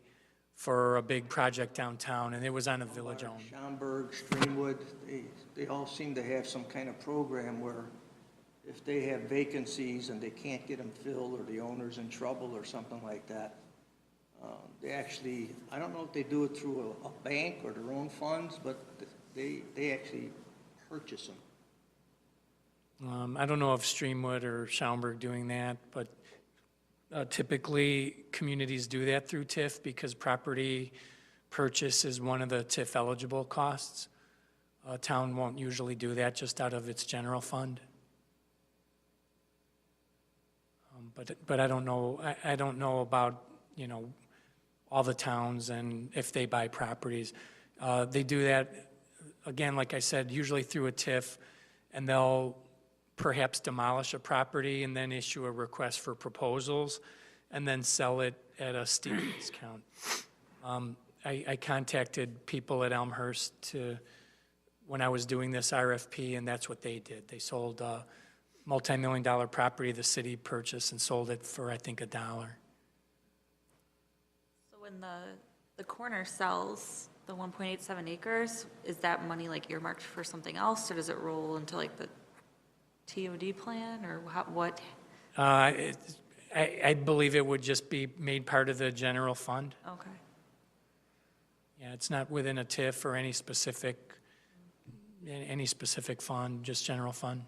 for a big project downtown, and it was on a village-owned. Schaumburg, Streamwood, they all seem to have some kind of program where if they have vacancies and they can't get them filled, or the owner's in trouble or something like that, they actually, I don't know if they do it through a bank or their own funds, but they actually purchase them. I don't know if Streamwood or Schaumburg doing that, but typically communities do that through TIF because property purchase is one of the TIF eligible costs. A town won't usually do that just out of its general fund. But I don't know, I don't know about, all the towns and if they buy properties. They do that, again, like I said, usually through a TIF, and they'll perhaps demolish a property and then issue a request for proposals and then sell it at a steep discount. I contacted people at Elmhurst when I was doing this RFP, and that's what they did. They sold a multi-million-dollar property the city purchased and sold it for, I think, $1. So when the corner sells the 1.87 acres, is that money like earmarked for something else, or does it roll into like the TOD plan, or what? I believe it would just be made part of the general fund. Okay. Yeah, it's not within a TIF or any specific fund, just general fund.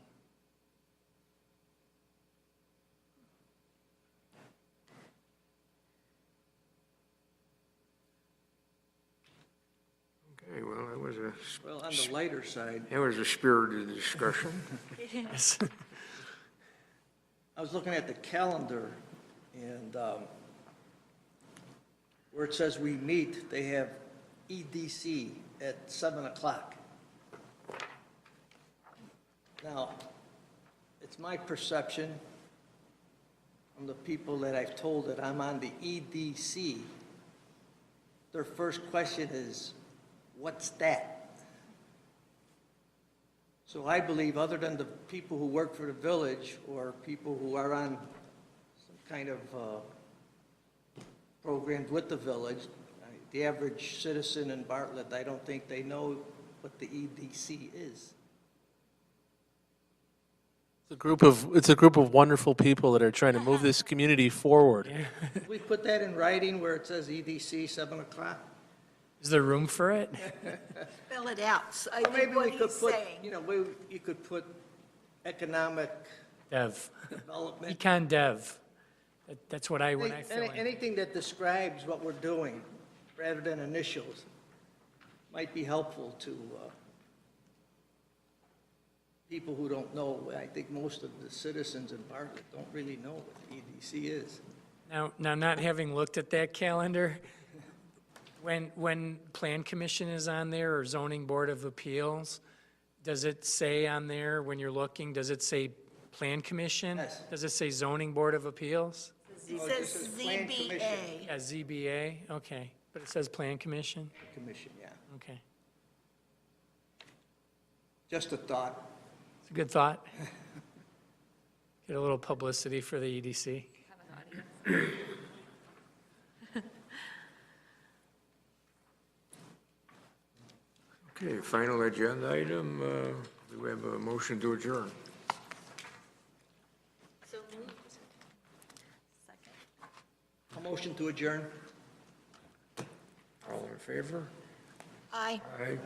Okay, well, Well, on the lighter side, that was a spirited discussion. Yes. I was looking at the calendar, and where it says we meet, they have EDC at 7 o'clock. Now, it's my perception from the people that I've told that I'm on the EDC, their first question is, what's that? So I believe, other than the people who work for the village or people who are on some kind of programs with the village, the average citizen in Bartlett, I don't think they know what the EDC is. It's a group of wonderful people that are trying to move this community forward. We put that in writing where it says EDC 7 o'clock? Is there room for it? Spell it out. So I Or think maybe we what could he's put, saying. you could put economic Dev. development. Econ Dev. That's what when I fill in. Anything that describes what we're doing, rather than initials, might be helpful to people who don't know. I think most of the citizens in Bartlett don't really know what the EDC is. Now, not having looked at that calendar, when Plan Commission is on there or Zoning Board of Appeals, does it say on there, when you're looking, does it say Plan Commission? Yes. Does it say Zoning Board of Appeals? He Oh, it says just says Plan Commission. ZBA. Yeah, ZBA, okay. But it says Plan Commission? Commission, yeah. Okay. Just a thought. It's a good thought. Get a little publicity for the EDC. Okay, final agenda item, do we have a motion to adjourn? So moved. Second. A motion to adjourn? All in favor? Aye. Aye.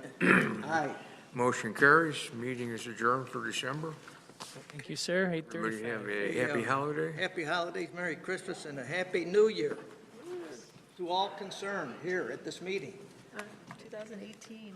Aye. Motion carries, meeting is adjourned for December. Thank you, sir. Everybody 8:35. have a happy holiday. Happy holidays, Merry Christmas, and a Happy New Year to all concerned here at this meeting. 2018.